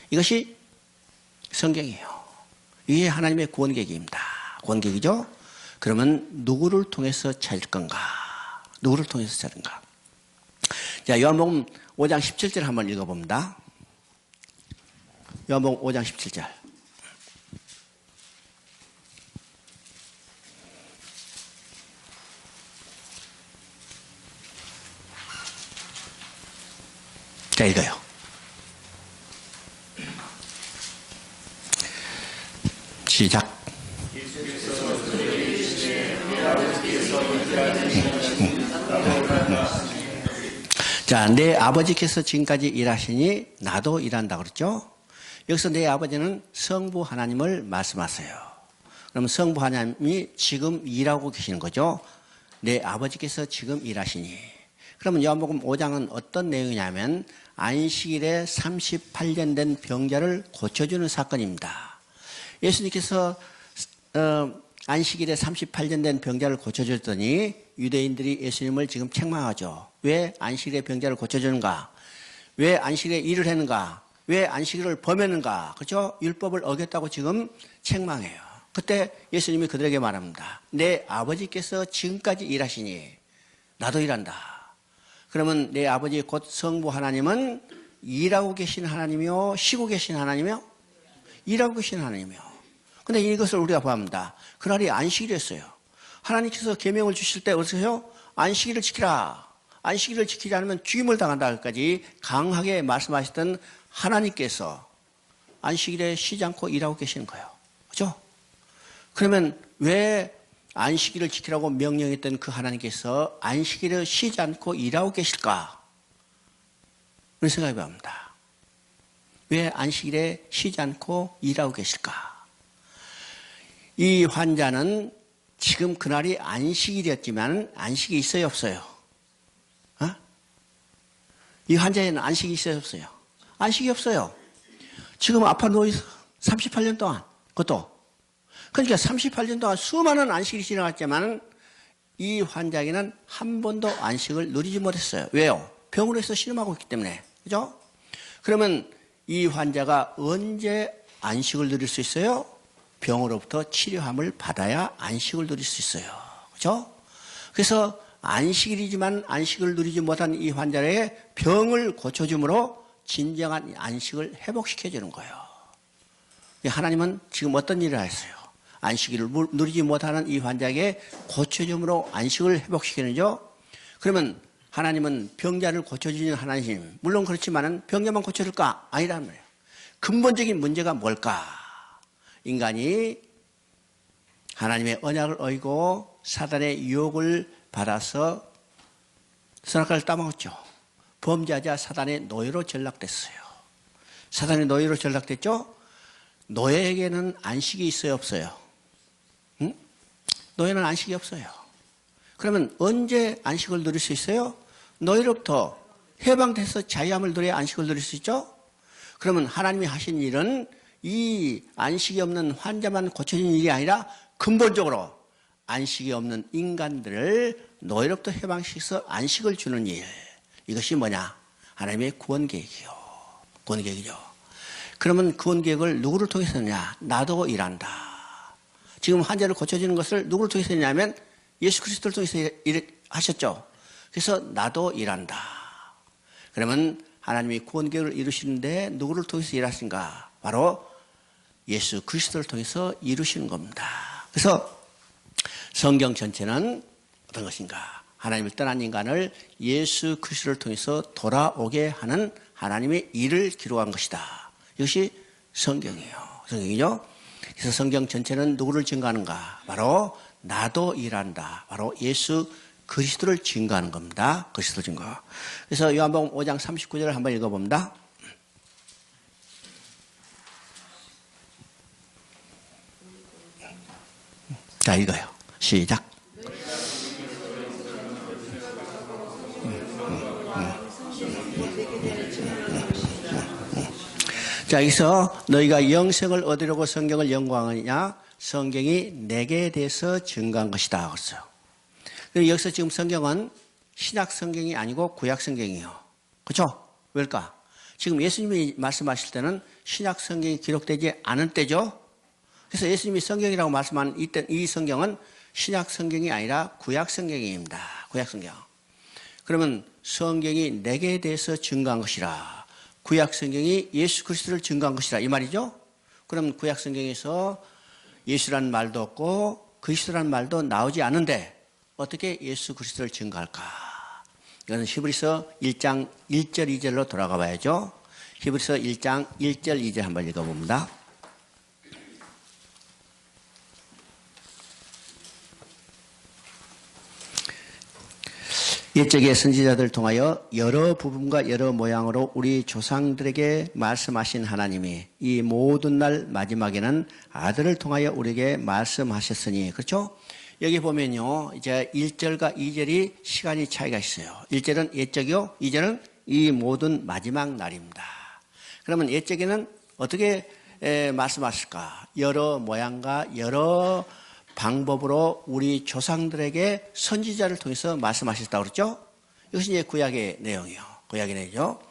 이것이 성경이에요. 이게 하나님의 구원계획입니다. 구원계획이죠? 그러면 누구를 통해서 찾을 건가? 누구를 통해서 찾은가? 자, 요한복음 5장 17절 한번 읽어봅니다. 요한복음 5장 17절. 자, 읽어요. 시작. 자, 내 아버지께서 지금까지 일하시니 나도 일한다 그랬죠? 여기서 내 아버지는 성부 하나님을 말씀하세요. 그러면 성부 하나님이 지금 일하고 계시는 거죠? 내 아버지께서 지금 일하시니. 그러면 요한복음 5장은 어떤 내용이냐면 안식일에 38년 된 병자를 고쳐주는 사건입니다. 예수님께서 안식일에 38년 된 병자를 고쳐줬더니 유대인들이 예수님을 지금 책망하죠. 왜 안식일에 병자를 고쳐주는가? 왜 안식일에 일을 했는가? 왜 안식일을 범했는가? 그렇죠? 율법을 어겼다고 지금 책망해요. 그때 예수님이 그들에게 말합니다. 내 아버지께서 지금까지 일하시니 나도 일한다. 그러면 내 아버지 곧 성부 하나님은 일하고 계신 하나님이요? 쉬고 계신 하나님이요? 일하고 계신 하나님이요. 근데 이것을 우리가 보합니다. 그날이 안식일이었어요. 하나님께서 계명을 주실 때 어떻게 해요? 안식일을 지키라. 안식일을 지키지 않으면 죽임을 당한다까지 강하게 말씀하셨던 하나님께서 안식일에 쉬지 않고 일하고 계시는 거예요. 그죠? 그러면 왜 안식일을 지키라고 명령했던 그 하나님께서 안식일을 쉬지 않고 일하고 계실까? 그런 생각이 납니다. 왜 안식일에 쉬지 않고 일하고 계실까? 이 환자는 지금 그날이 안식일이었지만 안식이 있어요, 없어요? 이 환자에는 안식이 있어요, 없어요? 안식이 없어요. 지금 아파 누워있어. 38년 동안. 그것도. 그러니까 38년 동안 수많은 안식이 지나갔지만 이 환자에게는 한 번도 안식을 누리지 못했어요. 왜요? 병으로 해서 신음하고 있기 때문에. 그죠? 그러면 이 환자가 언제 안식을 누릴 수 있어요? 병으로부터 치료함을 받아야 안식을 누릴 수 있어요. 그죠? 그래서 안식일이지만 안식을 누리지 못한 이 환자의 병을 고쳐줌으로 진정한 안식을 회복시켜주는 거예요. 하나님은 지금 어떤 일을 하셨어요? 안식일을 누리지 못하는 이 환자에게 고쳐줌으로 안식을 회복시키는죠. 그러면 하나님은 병자를 고쳐주는 하나님, 물론 그렇지만 병자만 고쳐줄까? 아니란 말이에요. 근본적인 문제가 뭘까? 인간이 하나님의 언약을 어기고 사단의 유혹을 받아서 선악과를 따먹었죠. 범죄하자 사단의 노예로 전락됐어요. 사단의 노예로 전락됐죠? 노예에게는 안식이 있어요, 없어요? 응? 노예는 안식이 없어요. 그러면 언제 안식을 누릴 수 있어요? 노예로부터 해방돼서 자유함을 누려야 안식을 누릴 수 있죠? 그러면 하나님이 하신 일은 이 안식이 없는 환자만 고쳐진 일이 아니라 근본적으로 안식이 없는 인간들을 노예로부터 해방시켜서 안식을 주는 일. 이것이 뭐냐? 하나님의 구원 계획이요. 구원 계획이죠. 그러면 구원 계획을 누구를 통해서 했냐? 나도 일한다. 지금 환자를 고쳐주는 것을 누구를 통해서 했냐면 예수 그리스도를 통해서 하셨죠. 그래서 나도 일한다. 그러면 하나님이 구원 계획을 이루시는데 누구를 통해서 일하신가? 바로 예수 그리스도를 통해서 이루시는 겁니다. 그래서 성경 전체는 어떤 것인가? 하나님을 떠난 인간을 예수 그리스도를 통해서 돌아오게 하는 하나님의 일을 기록한 것이다. 이것이 성경이에요. 성경이죠. 그래서 성경 전체는 누구를 증거하는가? 바로 나도 일한다. 바로 예수 그리스도를 증거하는 겁니다. 그리스도 증거. 그래서 요한복음 5장 39절을 한번 읽어봅니다. 자, 읽어요. 시작. 자, 여기서 너희가 영생을 얻으려고 성경을 연구하느냐? 성경이 내게 대해서 증거한 것이다. 그랬어요. 여기서 지금 성경은 신약 성경이 아니고 구약 성경이에요. 그렇죠? 왜일까? 지금 예수님이 말씀하실 때는 신약 성경이 기록되지 않은 때죠. 그래서 예수님이 성경이라고 말씀한 이때 이 성경은 신약 성경이 아니라 구약 성경입니다. 구약 성경. 그러면 성경이 내게 대해서 증거한 것이라. 구약 성경이 예수 그리스도를 증거한 것이라 이 말이죠. 그럼 구약 성경에서 예수라는 말도 없고 그리스도라는 말도 나오지 않은데 어떻게 예수 그리스도를 증거할까? 이거는 히브리서 1장 1절 2절로 돌아가 봐야죠. 히브리서 1장 1절 2절 한번 읽어봅니다. 옛적의 선지자들을 통하여 여러 부분과 여러 모양으로 우리 조상들에게 말씀하신 하나님이 이 모든 날 마지막에는 아들을 통하여 우리에게 말씀하셨으니, 그렇죠? 여기 보면요, 이제 1절과 2절이 시간이 차이가 있어요. 1절은 옛적이요, 2절은 이 모든 마지막 날입니다. 그러면 옛적에는 어떻게 말씀하실까? 여러 모양과 여러 방법으로 우리 조상들에게 선지자를 통해서 말씀하셨다고 그랬죠? 이것이 이제 구약의 내용이요. 구약의 내용이죠.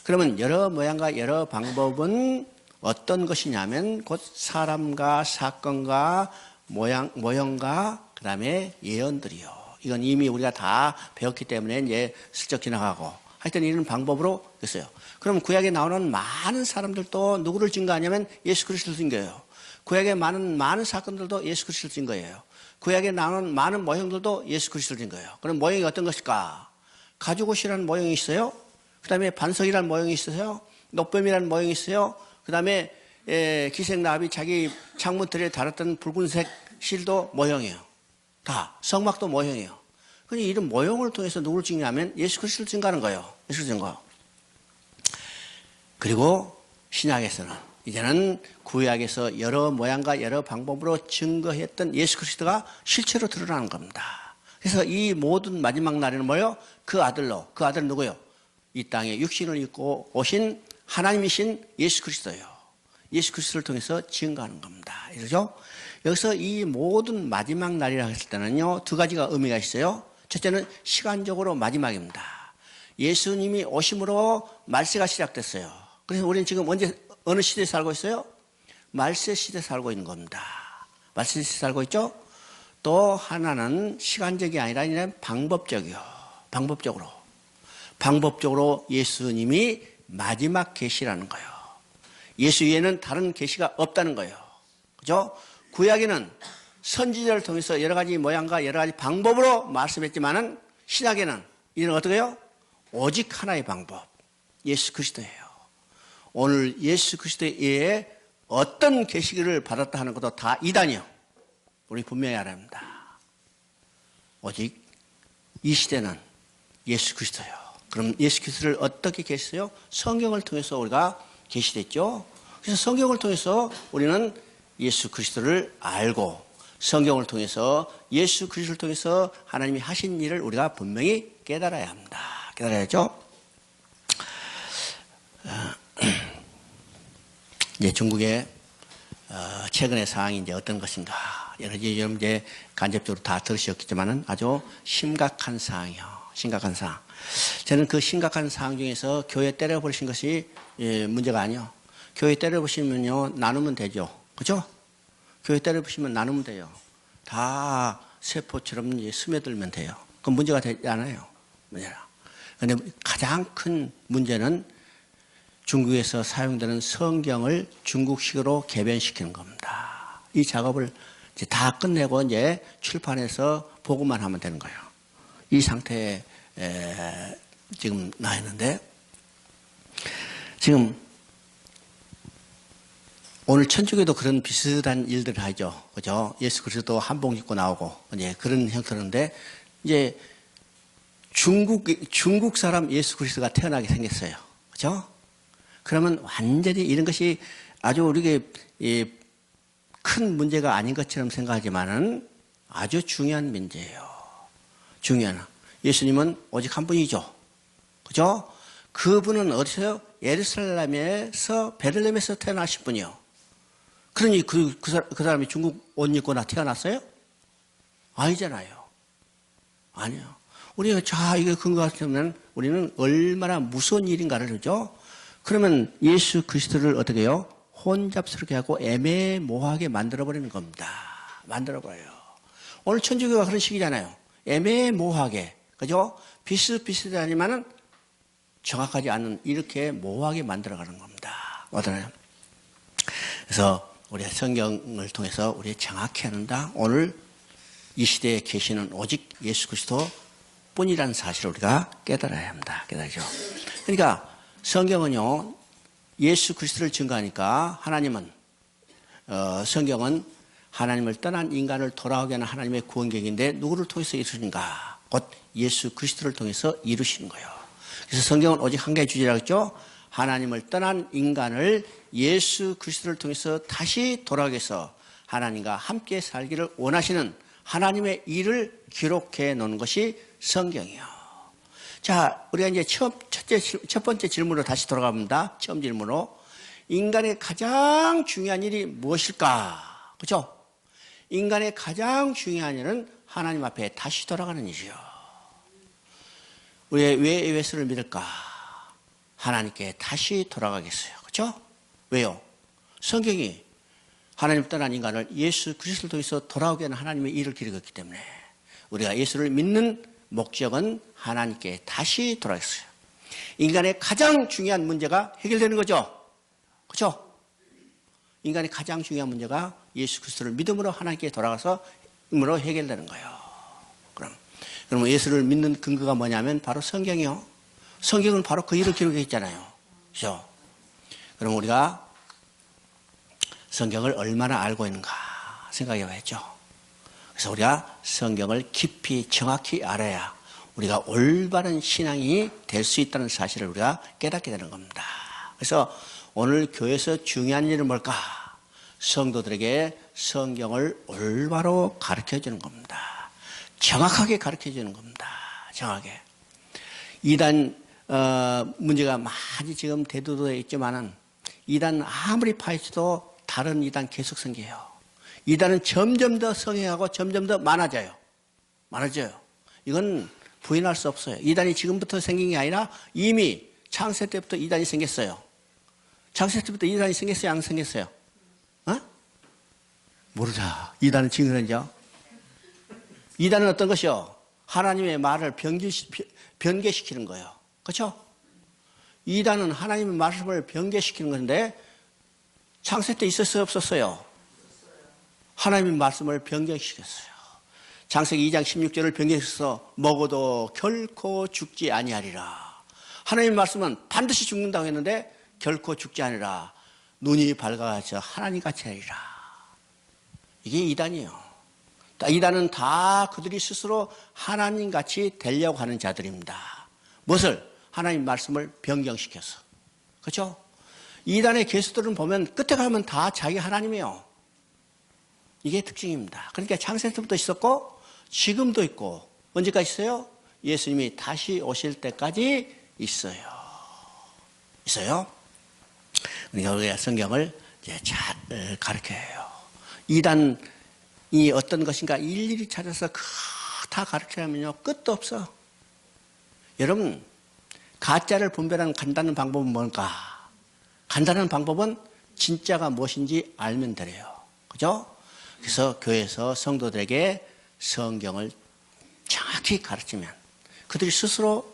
그러면 여러 모양과 여러 방법은 어떤 것이냐면 곧 사람과 사건과 모형과 그 다음에 예언들이요. 이건 이미 우리가 다 배웠기 때문에 이제 슬쩍 지나가고 하여튼 이런 방법으로 됐어요. 그럼 구약에 나오는 많은 사람들도 누구를 증거하냐면 예수 그리스도를 증거해요. 구약에 많은 사건들도 예수 그리스도를 증거해요. 구약에 나오는 많은 모형들도 예수 그리스도를 증거해요. 그럼 모형이 어떤 것일까? 가죽옷이라는 모형이 있어요. 그 다음에 반석이라는 모형이 있어요. 녹뱀이라는 모형이 있어요. 그 다음에 기생나합이 자기 창문틀에 달았던 붉은색 실도 모형이에요. 다. 성막도 모형이에요. 그러니 이런 모형을 통해서 누구를 증거하면 예수 그리스도를 증거하는 거예요. 예수 증거. 그리고 신약에서는 이제는 구약에서 여러 모양과 여러 방법으로 증거했던 예수 그리스도가 실체로 드러나는 겁니다. 그래서 이 모든 마지막 날에는 뭐예요? 그 아들로, 그 아들은 누구예요? 이 땅에 육신을 입고 오신 하나님이신 예수 그리스도예요. 예수 그리스도를 통해서 증거하는 겁니다. 그렇죠? 여기서 이 모든 마지막 날이라 했을 때는요, 두 가지가 의미가 있어요. 첫째는 시간적으로 마지막입니다. 예수님이 오심으로 말세가 시작됐어요. 그래서 우리는 지금 어느 시대에 살고 있어요? 말세 시대에 살고 있는 겁니다. 말세 시대에 살고 있죠? 또 하나는 시간적이 아니라 그냥 방법적이요. 방법적으로 예수님이 마지막 계시라는 거예요. 예수 위에는 다른 계시가 없다는 거예요. 그죠? 구약에는 선지자를 통해서 여러 가지 모양과 여러 가지 방법으로 말씀했지만은 신약에는 이는 어떻게 해요? 오직 하나의 방법. 예수 그리스도예요. 오늘 예수 그리스도에 의해 어떤 계시를 받았다 하는 것도 다 이단이요. 우리 분명히 알아야 합니다. 오직 이 시대는 예수 그리스도예요. 그럼 예수 그리스도를 어떻게 계시어요? 성경을 통해서 우리가 계시됐죠. 그래서 성경을 통해서 우리는 예수 그리스도를 알고 성경을 통해서 예수 그리스도를 통해서 하나님이 하신 일을 우리가 분명히 깨달아야 합니다. 깨달아야죠. 이제 중국의 최근의 상황이 이제 어떤 것인가? 여러 가지 여러분 이제 간접적으로 다 들으셨겠지만은 아주 심각한 상황이요. 심각한 상황. 저는 그 심각한 상황 중에서 교회 때려버리신 것이 문제가 아니요. 교회 때려보시면요 나누면 되죠. 그죠? 교회 때려보시면 나누면 돼요. 다 세포처럼 스며들면 돼요. 그건 문제가 되지 않아요. 문제라. 그런데 가장 큰 문제는 중국에서 사용되는 성경을 중국식으로 개변시키는 겁니다. 이 작업을 이제 다 끝내고 이제 출판해서 보고만 하면 되는 거예요. 이 상태에 지금 나 있는데 지금 오늘 천주교도 그런 비슷한 일들을 하죠. 그죠? 예수 그리스도 한복 입고 나오고 이제 그런 형태인데 이제 중국 사람 예수 그리스도가 태어나게 생겼어요. 그죠? 그러면 완전히 이런 것이 아주 우리에게 큰 문제가 아닌 것처럼 생각하지만은 아주 중요한 문제예요. 중요한. 예수님은 오직 한 분이죠. 그죠? 그분은 어디서요? 예루살렘에서 베들레헴에서 태어나신 분이요. 그러니 그 사람이 중국 옷 입고 태어났어요? 아니잖아요. 아니요. 우리가 이거 근거하면 우리는 얼마나 무서운 일인가를 그죠? 그러면 예수 그리스도를 어떻게 해요? 혼잡스럽게 하고 애매모호하게 만들어버리는 겁니다. 만들어버려요. 오늘 천주교가 그런 식이잖아요. 애매모호하게. 그죠? 비슷비슷하지만은 정확하지 않은 이렇게 모호하게 만들어가는 겁니다. 맞아요. 그래서 우리가 성경을 통해서 우리 정확히 한다. 오늘 이 시대에 계시는 오직 예수 그리스도 뿐이라는 사실을 우리가 깨달아야 합니다. 깨달죠. 그러니까 성경은요, 예수 그리스도를 증거하니까 하나님은, 성경은 하나님을 떠난 인간을 돌아오게 하는 하나님의 구원 계획인데 누구를 통해서 이루시는가? 곧 예수 그리스도를 통해서 이루시는 거예요. 그래서 성경은 오직 한 가지 주제라고 했죠. 하나님을 떠난 인간을 예수 그리스도를 통해서 다시 돌아오게 해서 하나님과 함께 살기를 원하시는 하나님의 일을 기록해 놓은 것이 성경이에요. 자, 우리가 이제 첫 번째 질문으로 다시 돌아갑니다. 처음 질문으로. 인간의 가장 중요한 일이 무엇일까? 그죠? 인간의 가장 중요한 일은 하나님 앞에 다시 돌아가는 일이요. 왜 예수를 믿을까? 하나님께 다시 돌아가겠어요. 그죠? 왜요? 성경이 하나님 떠난 인간을 예수 그리스도를 통해서 돌아오게 하는 하나님의 일을 기록했기 때문에 우리가 예수를 믿는 목적은 하나님께 다시 돌아가겠어요. 인간의 가장 중요한 문제가 해결되는 거죠. 그렇죠? 인간의 가장 중요한 문제가 예수 그리스도를 믿음으로 하나님께 돌아가서 힘으로 해결되는 거예요. 그러면 예수를 믿는 근거가 뭐냐면 바로 성경이요. 성경은 바로 그 일을 기록했잖아요. 그렇죠? 그럼 우리가 성경을 얼마나 알고 있는가 생각해 봐야죠. 그래서 우리가 성경을 깊이 정확히 알아야 우리가 올바른 신앙이 될 수 있다는 사실을 우리가 깨닫게 되는 겁니다. 그래서 오늘 교회에서 중요한 일은 뭘까? 성도들에게 성경을 올바로 가르쳐 주는 겁니다. 정확하게 가르쳐 주는 겁니다. 정확하게. 이단 문제가 많이 지금 대두되어 있지만은 이단 아무리 파헤쳐도 다른 이단 계속 생겨요. 이단은 점점 더 성행하고 점점 더 많아져요. 이건 부인할 수 없어요. 이단이 지금부터 생긴 게 아니라 이미 창세 때부터 이단이 생겼어요. 창세 때부터 이단이 생겼어요? 안 생겼어요? 모르자. 이단은 지금 현재. 이단은 어떤 것이요? 하나님의 말을 변개시키는 거예요. 그렇죠? 이단은 하나님의 말씀을 변개시키는 건데 창세 때 있었어요? 없었어요? 하나님의 말씀을 변경시켰어요. 창세기 2장 16절을 변경해서 먹어도 결코 죽지 아니하리라. 하나님의 말씀은 반드시 죽는다고 했는데 결코 죽지 아니라 눈이 밝아져 하나님같이 하리라. 이게 이단이에요. 이단은 다 그들이 스스로 하나님같이 되려고 하는 자들입니다. 무엇을? 하나님 말씀을 변경시켜서. 그렇죠? 이단의 개수들은 보면 끝에 가면 다 자기 하나님이에요. 이게 특징입니다. 그러니까 창세 때부터 있었고 지금도 있고 언제까지 있어요? 예수님이 다시 오실 때까지 있어요. 그러니까 우리가 성경을 이제 잘 가르쳐야 해요. 이단이 어떤 것인가 일일이 찾아서 다 가르치려면요 끝도 없어. 여러분 가짜를 분별하는 간단한 방법은 뭘까? 간단한 방법은 진짜가 무엇인지 알면 되래요. 그죠? 그래서 교회에서 성도들에게 성경을 정확히 가르치면 그들이 스스로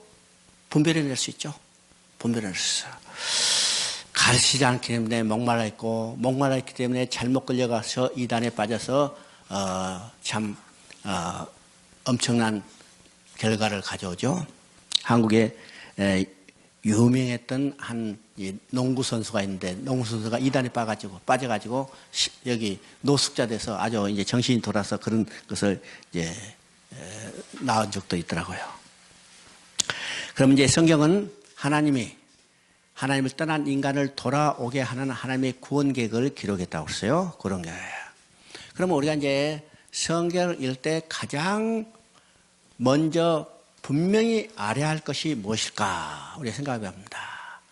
분별해낼 수 있죠. 분별해낼 수 있어요. 가르치지 않기 때문에 목말라있기 때문에 잘못 끌려가서 이단에 빠져서 엄청난 결과를 가져오죠. 한국에 유명했던 한 농구 선수가 있는데 농구 선수가 이단에 빠져가지고 여기 노숙자 돼서 아주 이제 정신이 돌아서 그런 것을 이제 나온 적도 있더라고요. 그럼 이제 성경은 하나님을 떠난 인간을 돌아오게 하는 하나님의 구원 계획을 기록했다고 했어요. 그런 거예요. 그러면 우리가 이제 성경을 읽을 때 가장 먼저 분명히 알아야 할 것이 무엇일까? 우리가 생각해 봅니다.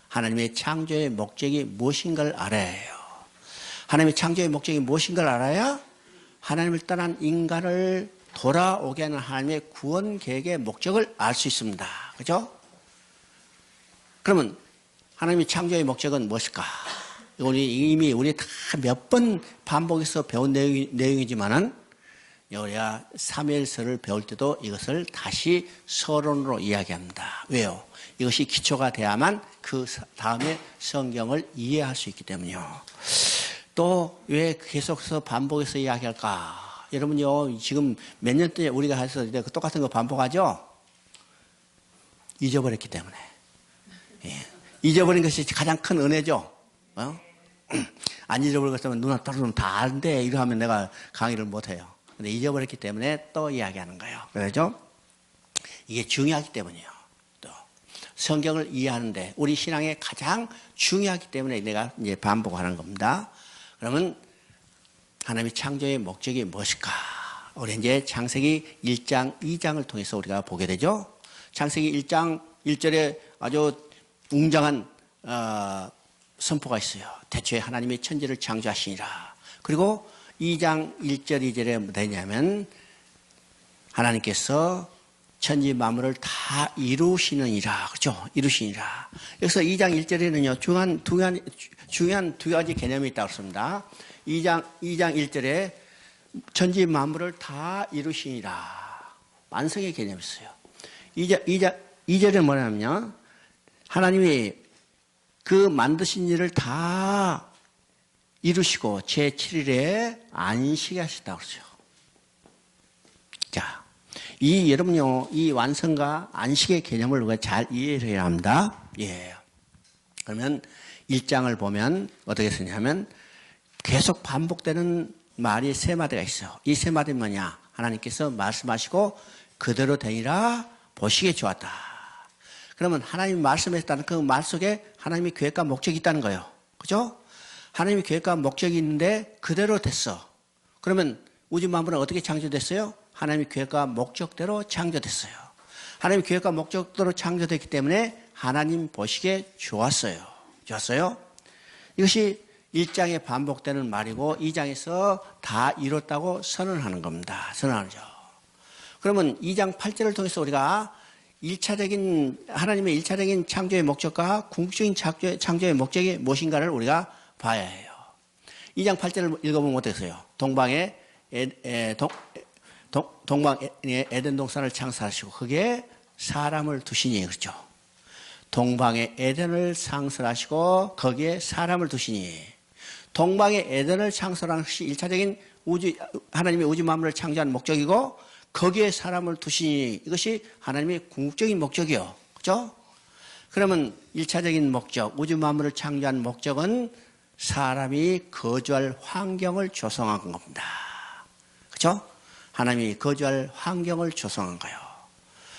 하나님의 창조의 목적이 무엇인가를 알아야 해요. 하나님의 창조의 목적이 무엇인가를 알아야 하나님을 떠난 인간을 돌아오게 하는 하나님의 구원 계획의 목적을 알 수 있습니다. 그죠? 그러면 하나님의 창조의 목적은 무엇일까? 이미 우리 다 몇 번 반복해서 배운 내용이지만은 우리가 사무엘서를 배울 때도 이것을 다시 서론으로 이야기합니다. 왜요? 이것이 기초가 돼야만 그 다음에 성경을 이해할 수 있기 때문이요. 또 왜 계속해서 반복해서 이야기할까? 여러분요, 지금 몇 년 동안 우리가 해서 똑같은 거 반복하죠? 잊어버렸기 때문에. 예. 잊어버린 것이 가장 큰 은혜죠. 안 잊어버린 것이면 누나 떨어지면 다 아는데 이러 하면 내가 강의를 못해요. 근데 잊어버렸기 때문에 또 이야기하는 거예요. 그렇죠? 이게 중요하기 때문이에요. 또 성경을 이해하는데 우리 신앙에 가장 중요하기 때문에 내가 이제 반복하는 겁니다. 그러면 하나님의 창조의 목적이 무엇일까? 우리 이제 창세기 1장, 2장을 통해서 우리가 보게 되죠. 창세기 1장 1절에 아주 웅장한 선포가 있어요. 태초에 하나님이 천지를 창조하시니라. 그리고 2장 1절 2절에 뭐 되냐면 하나님께서 천지 만물을 다 이루시느니라. 그렇죠? 이루시니라. 여기서 2장 1절에는요. 중요한 두 가지 개념이 있다고 했습니다. 2장 1절에 천지 만물을 다 이루시니라. 완성의 개념이 있어요. 2절에 뭐냐면요. 하나님이 그 만드신 일을 다 이루시고 제7일에 안식에 하셨다고 그러죠. 자, 여러분요, 이 완성과 안식의 개념을 우리가 잘 이해해야 합니다. 예. 그러면 1장을 보면 어떻게 쓰냐면 계속 반복되는 말이 세 마디가 있어요. 이 세 마디는 뭐냐? 하나님께서 말씀하시고 그대로 되니라 보시기에 좋았다. 그러면 하나님이 말씀했다는 그 말 속에 하나님의 계획과 목적이 있다는 거예요. 그죠? 하나님의 계획과 목적이 있는데 그대로 됐어. 그러면 우주 만물은 어떻게 창조됐어요? 하나님의 계획과 목적대로 창조됐어요. 하나님의 계획과 목적대로 창조됐기 때문에 하나님 보시기에 좋았어요. 좋았어요? 이것이 1장에 반복되는 말이고 2장에서 다 이뤘다고 선언하는 겁니다. 선언하죠. 그러면 2장 8절을 통해서 우리가 하나님의 1차적인 창조의 목적과 궁극적인 창조의 목적이 무엇인가를 우리가 봐야 해요. 2장 8절을 읽어보면 어떠세요? 동방에 에덴 동산을 창설하시고 거기에 사람을 두시니, 그렇죠? 동방에 에덴을 창설하시고 거기에 사람을 두시니, 동방에 에덴을 창설하는 것이 1차적인 하나님의 우주 만물을 창조한 목적이고 거기에 사람을 두시니, 이것이 하나님의 궁극적인 목적이요. 그렇죠? 그러면 1차적인 목적, 우주 만물을 창조한 목적은 사람이 거주할 환경을 조성한 겁니다. 그렇죠? 하나님이 거주할 환경을 조성한 거예요.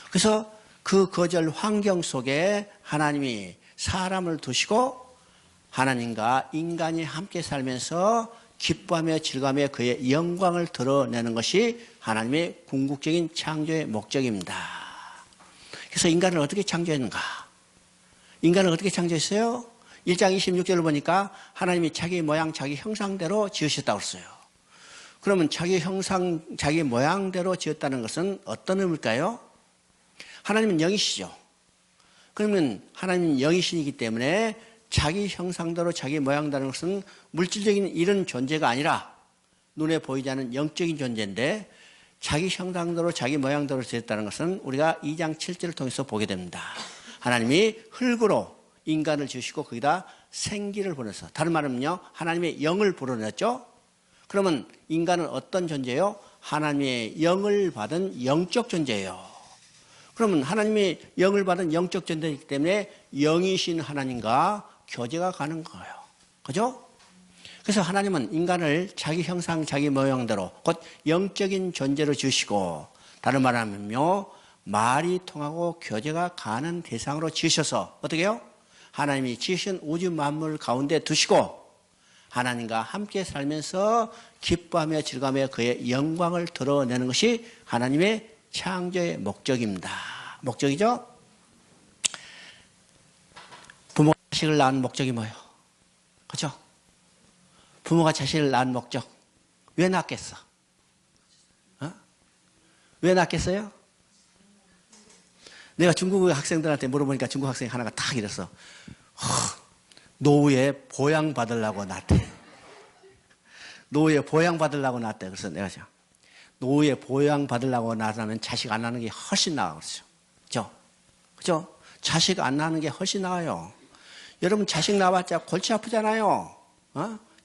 그래서 그 거주할 환경 속에 하나님이 사람을 두시고 하나님과 인간이 함께 살면서 기뻐하며 즐거워하며 그의 영광을 드러내는 것이 하나님의 궁극적인 창조의 목적입니다. 그래서 인간을 어떻게 창조했는가? 인간을 어떻게 창조했어요? 1장 26절을 보니까 하나님이 자기 모양, 자기 형상대로 지으셨다고 했어요. 그러면 자기 형상, 자기 모양대로 지었다는 것은 어떤 의미일까요? 하나님은 영이시죠. 그러면 하나님은 영이시기 때문에 자기 형상대로 자기 모양대로 것은 물질적인 이런 존재가 아니라 눈에 보이지 않는 영적인 존재인데 자기 형상대로 자기 모양대로 지었다는 것은 우리가 2장 7절을 통해서 보게 됩니다. 하나님이 흙으로 인간을 지으시고 거기다 생기를 보내서, 다른 말은요, 하나님의 영을 불어넣었죠. 그러면 인간은 어떤 존재예요? 하나님의 영을 받은 영적 존재예요. 그러면 하나님의 영을 받은 영적 존재이기 때문에 영이신 하나님과 교제가 가는 거예요. 그죠? 그래서 하나님은 인간을 자기 형상, 자기 모양대로 곧 영적인 존재로 지으시고, 다른 말하면요, 말이 통하고 교제가 가는 대상으로 지으셔서 어떻게 해요? 하나님이 지으신 우주 만물 가운데 두시고 하나님과 함께 살면서 기뻐하며 즐거워하며 그의 영광을 드러내는 것이 하나님의 창조의 목적입니다. 목적이죠? 부모가 자식을 낳은 목적이 뭐예요? 그렇죠? 부모가 자식을 낳은 목적. 왜 낳겠어? 왜 낳겠어요? 내가 중국 학생들한테 물어보니까 중국 학생 하나가 딱 이랬어. 노후에 보양받으려고 낳대. 노후에 보양받으려고 낳대. 그래서 내가 노후에 보양받으려고 낳으면 자식 안 낳는 게 훨씬 나아. 그렇죠? 그죠? 그죠? 자식 안 낳는 게 훨씬 나아요. 여러분 자식 낳아봤자 골치 아프잖아요.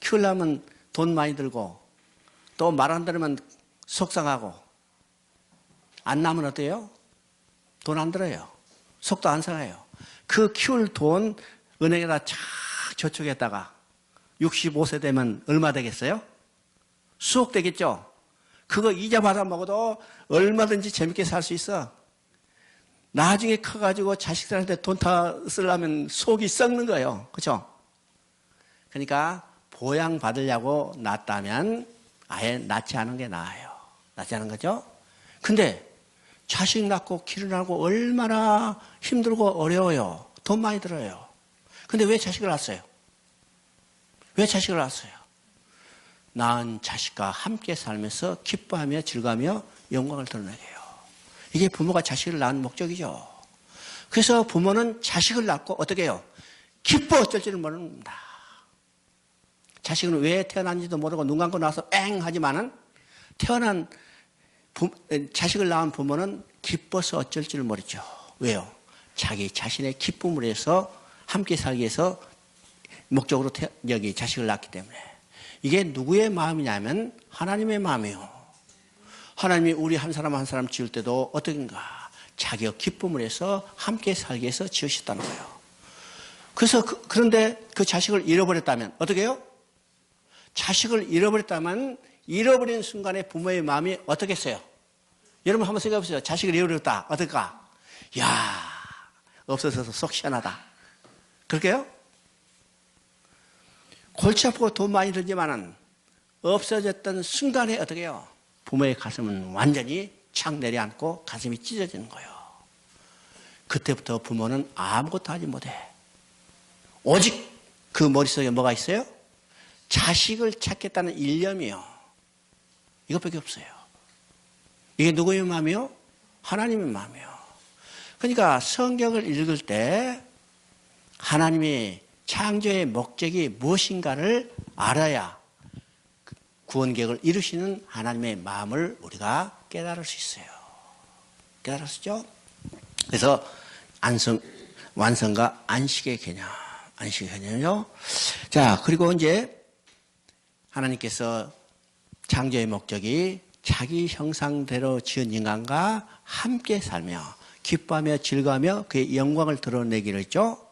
키우려면 돈 많이 들고 또 말 안 들으면 속상하고, 안 낳으면 어때요? 돈 안 들어요. 속도 안 상해요. 그 키울 돈 은행에다 쫙 저축했다가 65세 되면 얼마 되겠어요? 수억 되겠죠? 그거 이자 받아 먹어도 얼마든지 재밌게 살 수 있어. 나중에 커가지고 자식들한테 돈 다 쓰려면 속이 썩는 거예요. 그렇죠? 그러니까 보양 받으려고 낳았다면 아예 낳지 않은 게 나아요. 낳지 않은 거죠? 근데 자식 낳고 기르라고 얼마나 힘들고 어려워요. 돈 많이 들어요. 근데 왜 자식을 낳았어요? 왜 자식을 낳았어요? 낳은 자식과 함께 살면서 기뻐하며 즐거워하며 영광을 드러내게 해요. 이게 부모가 자식을 낳은 목적이죠. 그래서 부모는 자식을 낳고 어떻게 해요? 기뻐 어쩔 줄을 모릅니다. 자식은 왜 태어난지도 모르고 눈 감고 나서 엥 하지만은 자식을 낳은 부모는 기뻐서 어쩔 줄 모르죠. 왜요? 자기 자신의 기쁨을 위해서 함께 살기 위해서 목적으로 자식을 낳기 때문에. 이게 누구의 마음이냐면 하나님의 마음이에요. 하나님이 우리 한 사람 한 사람 지을 때도 어떤가? 자기의 기쁨을 위해서 함께 살기 위해서 지으셨다는 거예요. 그래서 그런데 그 자식을 잃어버렸다면 어떻게 해요? 자식을 잃어버렸다면 잃어버리는 순간에 부모의 마음이 어떻겠어요? 여러분 한번 생각해 보세요. 자식을 잃어버렸다. 어떨까? 야, 없어져서 속 시원하다. 그럴게요? 골치 아프고 돈 많이 들지만은 없어졌던 순간에 어떻게 해요? 부모의 가슴은 완전히 착 내려앉고 가슴이 찢어지는 거예요. 그때부터 부모는 아무것도 하지 못해. 오직 그 머릿속에 뭐가 있어요? 자식을 찾겠다는 일념이요. 이것밖에 없어요. 이게 누구의 마음이요? 하나님의 마음이요. 그러니까 성경을 읽을 때 하나님의 창조의 목적이 무엇인가를 알아야 구원계획을 이루시는 하나님의 마음을 우리가 깨달을 수 있어요. 깨달았죠? 그래서 완성과 안식의 개념, 안식의 개념이요. 자, 그리고 이제 하나님께서 창조의 목적이 자기 형상대로 지은 인간과 함께 살며 기뻐하며 즐거워하며 그의 영광을 드러내기로 했죠.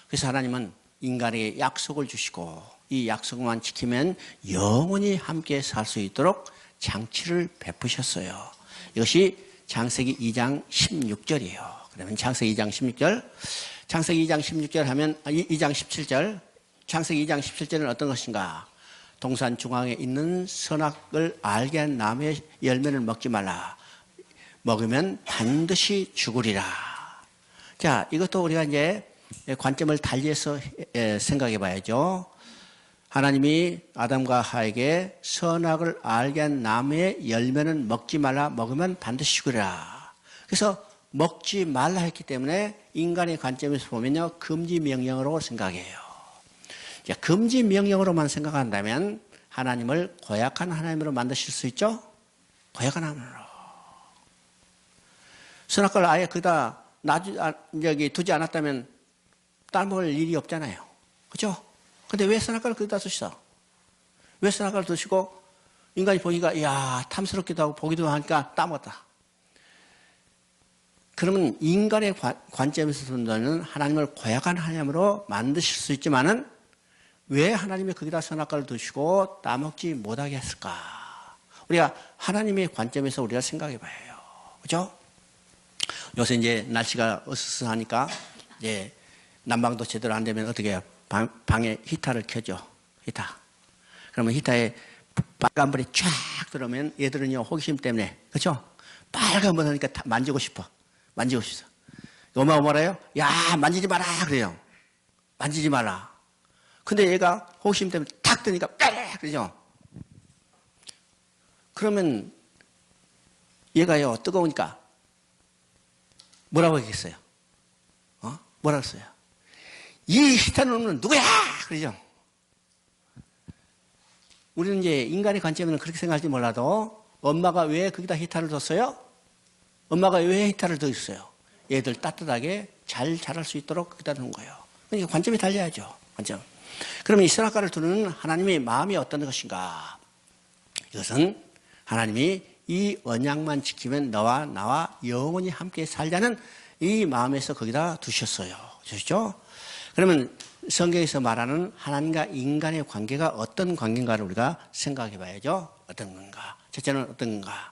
그래서 하나님은 인간에게 약속을 주시고 이 약속만 지키면 영원히 함께 살 수 있도록 장치를 베푸셨어요. 이것이 창세기 2장 16절이에요. 그러면 창세기 2장 16절, 창세기 2장 16절 하면 2장 17절, 창세기 2장 17절은 어떤 것인가? 동산 중앙에 있는 선악을 알게 한 나무의 열매를 먹지 말라. 먹으면 반드시 죽으리라. 자, 이것도 우리가 이제 관점을 달리해서 생각해 봐야죠. 하나님이 아담과 하에게 선악을 알게 한 나무의 열매는 먹지 말라. 먹으면 반드시 죽으리라. 그래서 먹지 말라 했기 때문에 인간의 관점에서 보면요, 금지 명령으로 생각해요. 금지 명령으로만 생각한다면 하나님을 고약한 하나님으로 만드실 수 있죠? 고약한 하나님으로. 선악과를 아예 그다 두지 않았다면 따먹을 일이 없잖아요. 그죠? 근데 왜 선악과를 거기다 두시어? 왜 선악과를 두시고 인간이 보니까 이야 탐스럽기도 하고 보기도 하니까 따먹었다. 그러면 인간의 관점에서 본다면 하나님을 고약한 하나님으로 만드실 수 있지만은 왜 하나님이 거기다 선악과를 두시고 따먹지 못하게 했을까? 우리가 하나님의 관점에서 우리가 생각해 봐요. 그죠? 요새 이제 날씨가 으스스하니까 이제 난방도 제대로 안 되면 어떻게 해요? 방에 히터를 켜죠. 히터. 그러면 히터에 빨간불이 쫙 들어오면 얘들은요, 호기심 때문에, 그죠? 빨간불 하니까 만지고 싶어. 만지고 싶어. 엄마가 뭐래요? 야, 만지지 마라. 그래요. 만지지 마라. 근데 얘가 호기심 때문에 탁 뜨니까 빼! 그러죠? 그러면 얘가요, 뜨거우니까 뭐라고 하겠어요? 뭐라고 했어요? 이 히터는 누구야? 그러죠? 우리는 이제 인간의 관점에는 그렇게 생각할지 몰라도 엄마가 왜 거기다 히터를 뒀어요? 엄마가 왜 히터를 뒀어요? 얘들 따뜻하게 잘 자랄 수 있도록 거기다 놓은 거예요. 그러니까 관점이 달려야죠. 관점. 그러면 이 선악과를 두는 하나님의 마음이 어떤 것인가? 이것은 하나님이 이 언약만 지키면 너와 나와 영원히 함께 살자는 이 마음에서 거기다 두셨어요. 그렇죠? 그러면 성경에서 말하는 하나님과 인간의 관계가 어떤 관계인가를 우리가 생각해 봐야죠. 어떤 건가? 첫째는 어떤 건가?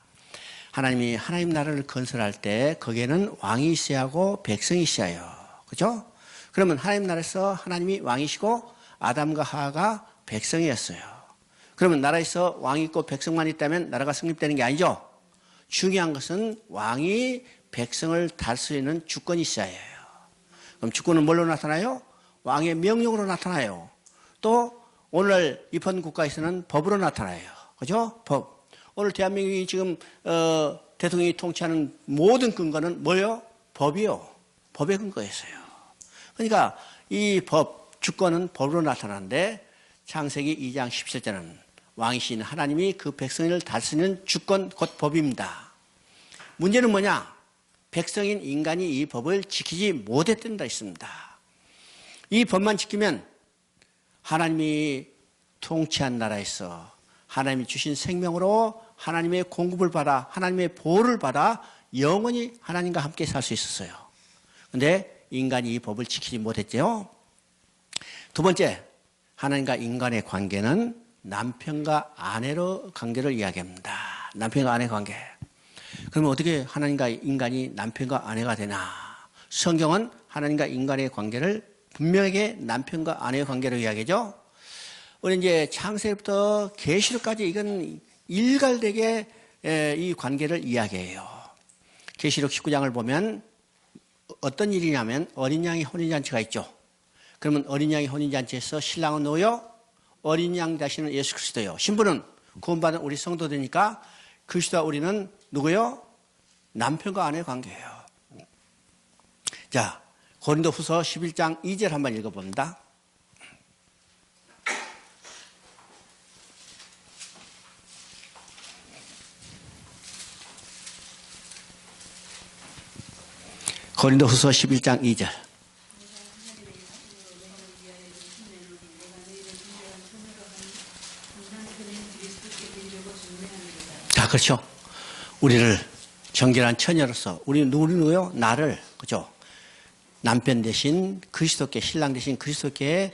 하나님이 하나님 나라를 건설할 때 거기에는 왕이 있어야 하고 백성이 있어야 해요. 그렇죠? 그러면 하나님 나라에서 하나님이 왕이시고 아담과 하와가 백성이었어요. 그러면 나라에서 왕이 있고 백성만 있다면 나라가 성립되는 게 아니죠. 중요한 것은 왕이 백성을 다스리는 주권이 있어야 해요. 그럼 주권은 뭘로 나타나요? 왕의 명령으로 나타나요. 또 오늘 입헌 국가에서는 법으로 나타나요. 그죠? 법. 오늘 대한민국이 지금 대통령이 통치하는 모든 근거는 뭐예요? 법이요. 법의 근거였어요. 그러니까 이 법, 주권은 법으로 나타나는데 창세기 2장 17절은 왕이신 하나님이 그 백성을 다스리는 주권 곧 법입니다. 문제는 뭐냐? 백성인 인간이 이 법을 지키지 못했던 데 있습니다. 이 법만 지키면 하나님이 통치한 나라에서 하나님이 주신 생명으로 하나님의 공급을 받아 하나님의 보호를 받아 영원히 하나님과 함께 살 수 있었어요. 그런데 인간이 이 법을 지키지 못했죠. 두 번째, 하나님과 인간의 관계는 남편과 아내로 관계를 이야기합니다. 남편과 아내 관계. 그러면 어떻게 하나님과 인간이 남편과 아내가 되나? 성경은 하나님과 인간의 관계를 분명하게 남편과 아내의 관계로 이야기하죠. 우리 이제 창세부터 계시록까지 이건 일갈되게 이 관계를 이야기해요. 계시록 19장을 보면 어떤 일이냐면 어린 양의 혼인잔치가 있죠. 그러면 어린 양의 혼인잔치에서 신랑은 누구요? 어린 양 되시는 예수 그리스도요. 신부는 구원받은 우리 성도되니까 그리스도와 우리는 누구요? 남편과 아내의 관계예요. 자, 고린도후서 11장 2절 한번 읽어봅니다. 고린도후서 11장 2절. 자, 그렇죠. 우리를 정결한 처녀로서 우리 누구요? 나를, 그죠? 남편 대신 그리스도께, 신랑 대신 그리스도께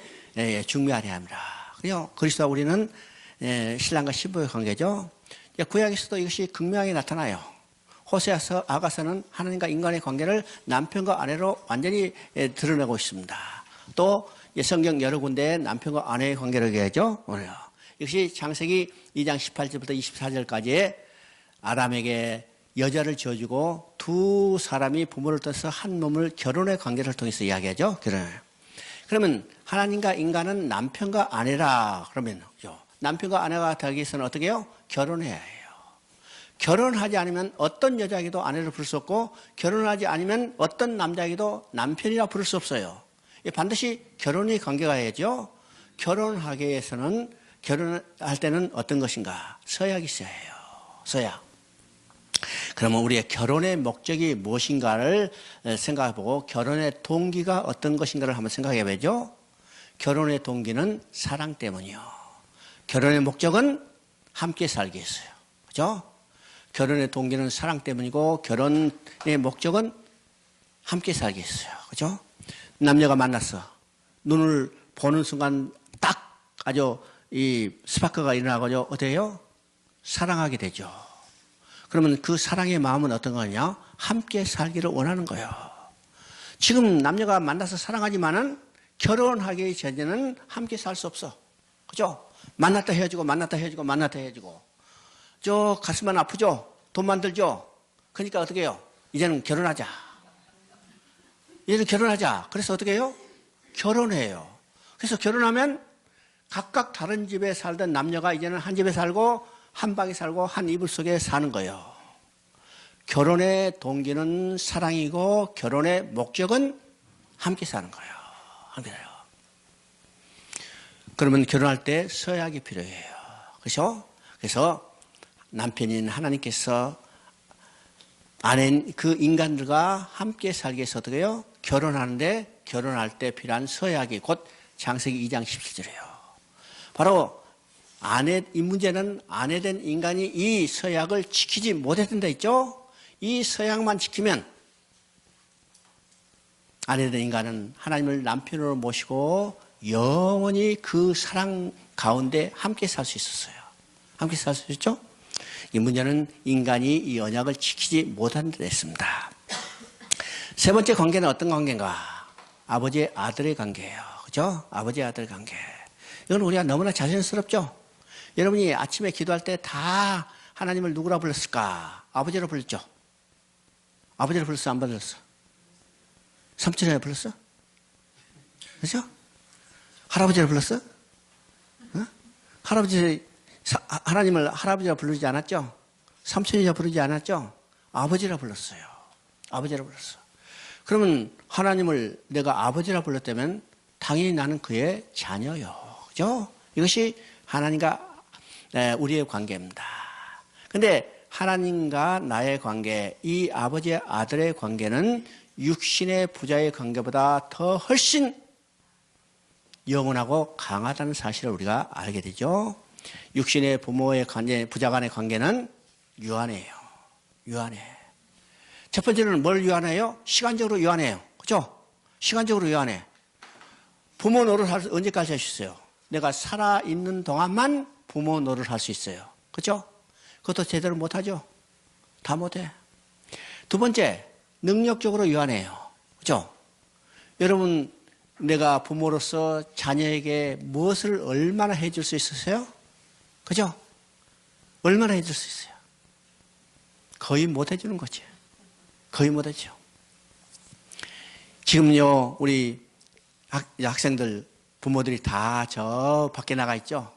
중매하려 합니다. 그죠? 그리스도와 우리는 신랑과 신부의 관계죠. 구약에서도 이것이 극명하게 나타나요. 호세아서, 아가서는 하나님과 인간의 관계를 남편과 아내로 완전히 드러내고 있습니다. 또 성경 여러 군데에 남편과 아내의 관계를 얘기하죠. 이것이 창세기 2장 18절부터 24절까지의 아담에게 여자를 지어주고 두 사람이 부모를 떠서 한 몸을 결혼의 관계를 통해서 이야기하죠. 그러면 하나님과 인간은 남편과 아내라 그러면 남편과 아내가 되기 위해서는 어떻게 해요? 결혼해야 해요. 결혼하지 않으면 어떤 여자에게도 아내를 부를 수 없고 결혼하지 않으면 어떤 남자에게도 남편이라 부를 수 없어요. 반드시 결혼의 관계가 해야죠. 결혼하기 위해서는 결혼할 때는 어떤 것인가? 서약이 있어야 해요. 서약. 그러면 우리의 결혼의 목적이 무엇인가를 생각해보고 결혼의 동기가 어떤 것인가를 한번 생각해봐야죠. 결혼의 동기는 사랑 때문이요. 결혼의 목적은 함께 살기 위해서요. 그죠? 결혼의 동기는 사랑 때문이고 결혼의 목적은 함께 살기 위해서요. 그죠? 남녀가 만났어. 눈을 보는 순간 딱 아주 이 스파크가 일어나고 어떻게 해요? 사랑하게 되죠. 그러면 그 사랑의 마음은 어떤 거냐? 함께 살기를 원하는 거예요. 지금 남녀가 만나서 사랑하지만은 결혼하기 전에는 함께 살 수 없어. 그죠? 만났다 헤어지고 만났다 헤어지고 만났다 헤어지고. 저 가슴만 아프죠? 돈만 들죠? 그러니까 어떻게 해요? 이제는 결혼하자. 이제는 결혼하자. 그래서 어떻게 해요? 결혼해요. 그래서 결혼하면 각각 다른 집에 살던 남녀가 이제는 한 집에 살고 한 방에 살고 한 이불 속에 사는 거예요. 결혼의 동기는 사랑이고 결혼의 목적은 함께 사는 거예요. 함께 살아요. 그러면 결혼할 때 서약이 필요해요. 그렇죠? 그래서 남편인 하나님께서 아내인 그 인간들과 함께 살기 위해서 어떻게 해요? 결혼하는데 결혼할 때 필요한 서약이 곧 창세기 2장 17절이에요. 바로 이 문제는 아내된 인간이 이 서약을 지키지 못했던 데 있죠? 이 서약만 지키면 아내된 인간은 하나님을 남편으로 모시고 영원히 그 사랑 가운데 함께 살 수 있었어요. 함께 살 수 있죠? 이 문제는 인간이 이 언약을 지키지 못한 데 있습니다. 세 번째 관계는 어떤 관계인가? 아버지의 아들의 관계예요. 그죠? 아버지의 아들 관계. 이건 우리가 너무나 자연스럽죠? 여러분이 아침에 기도할 때 다 하나님을 누구라 불렀을까? 아버지로 불렀죠? 아버지로 불렀어? 안 불렀어? 삼촌이라 불렀어? 그죠? 할아버지로 불렀어? 어? 하나님을 할아버지라 부르지 않았죠? 삼촌이라 부르지 않았죠? 아버지라 불렀어요. 아버지라 불렀어. 그러면 하나님을 내가 아버지라 불렀다면 당연히 나는 그의 자녀요. 그죠? 이것이 하나님과 우리의 관계입니다. 근데 하나님과 나의 관계, 이 아버지의 아들의 관계는 육신의 부자의 관계보다 더 훨씬 영원하고 강하다는 사실을 우리가 알게 되죠. 육신의 부모의 관계, 부자 간의 관계는 유한해요. 유한해. 첫 번째는 뭘 유한해요? 시간적으로 유한해요. 그죠? 시간적으로 유한해. 부모 노릇 언제까지 할 수 있어요? 내가 살아있는 동안만 부모 노릇을 할 수 있어요. 그렇죠? 그것도 제대로 못하죠? 다 못해. 두 번째, 능력적으로 유한해요. 그렇죠? 여러분, 내가 부모로서 자녀에게 무엇을 얼마나 해줄 수 있으세요? 그죠? 얼마나 해줄 수 있어요? 거의 못 해주는 거지. 거의 못 해줘. 지금요, 우리 학생들, 부모들이 다 저 밖에 나가 있죠?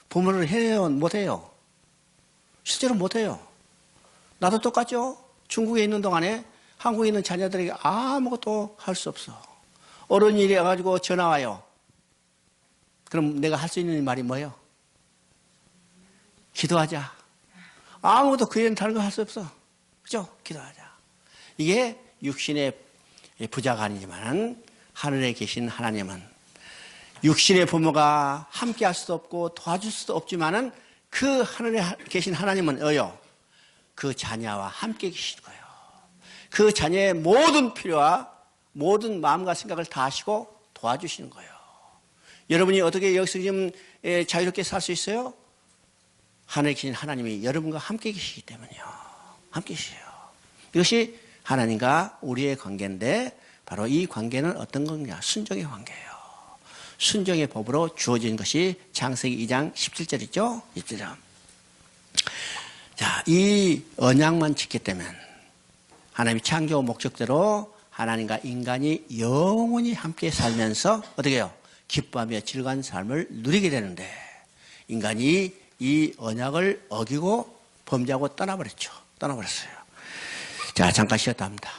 부모를 해요? 못 해요? 실제로 못 해요. 나도 똑같죠? 중국에 있는 동안에 한국에 있는 자녀들에게 아무것도 할 수 없어. 어른이 이래가지고 전화 와요. 그럼 내가 할 수 있는 말이 뭐예요? 기도하자. 아무것도 그 애는 다른 거 할 수 없어. 그죠? 기도하자. 이게 육신의 부자가 아니지만 하늘에 계신 하나님은 육신의 부모가 함께 할 수도 없고 도와줄 수도 없지만은 그 하늘에 계신 하나님은 그 자녀와 함께 계신 거예요. 그 자녀의 모든 필요와 모든 마음과 생각을 다 하시고 도와주시는 거예요. 여러분이 어떻게 여기서 지금 자유롭게 살 수 있어요? 하늘에 계신 하나님이 여러분과 함께 계시기 때문이요. 함께 계세요. 이것이 하나님과 우리의 관계인데 바로 이 관계는 어떤 건가? 순종의 관계예요. 순종의 법으로 주어진 것이 창세기 2장 17절이죠. 17절. 자, 이 언약만 지켰기 때문에 하나님의 창조 목적대로 하나님과 인간이 영원히 함께 살면서 어떻게 해요? 기뻐하며 즐거운 삶을 누리게 되는데 인간이 이 언약을 어기고 범죄하고 떠나버렸죠. 떠나버렸어요. 자, 잠깐 쉬었다 합니다.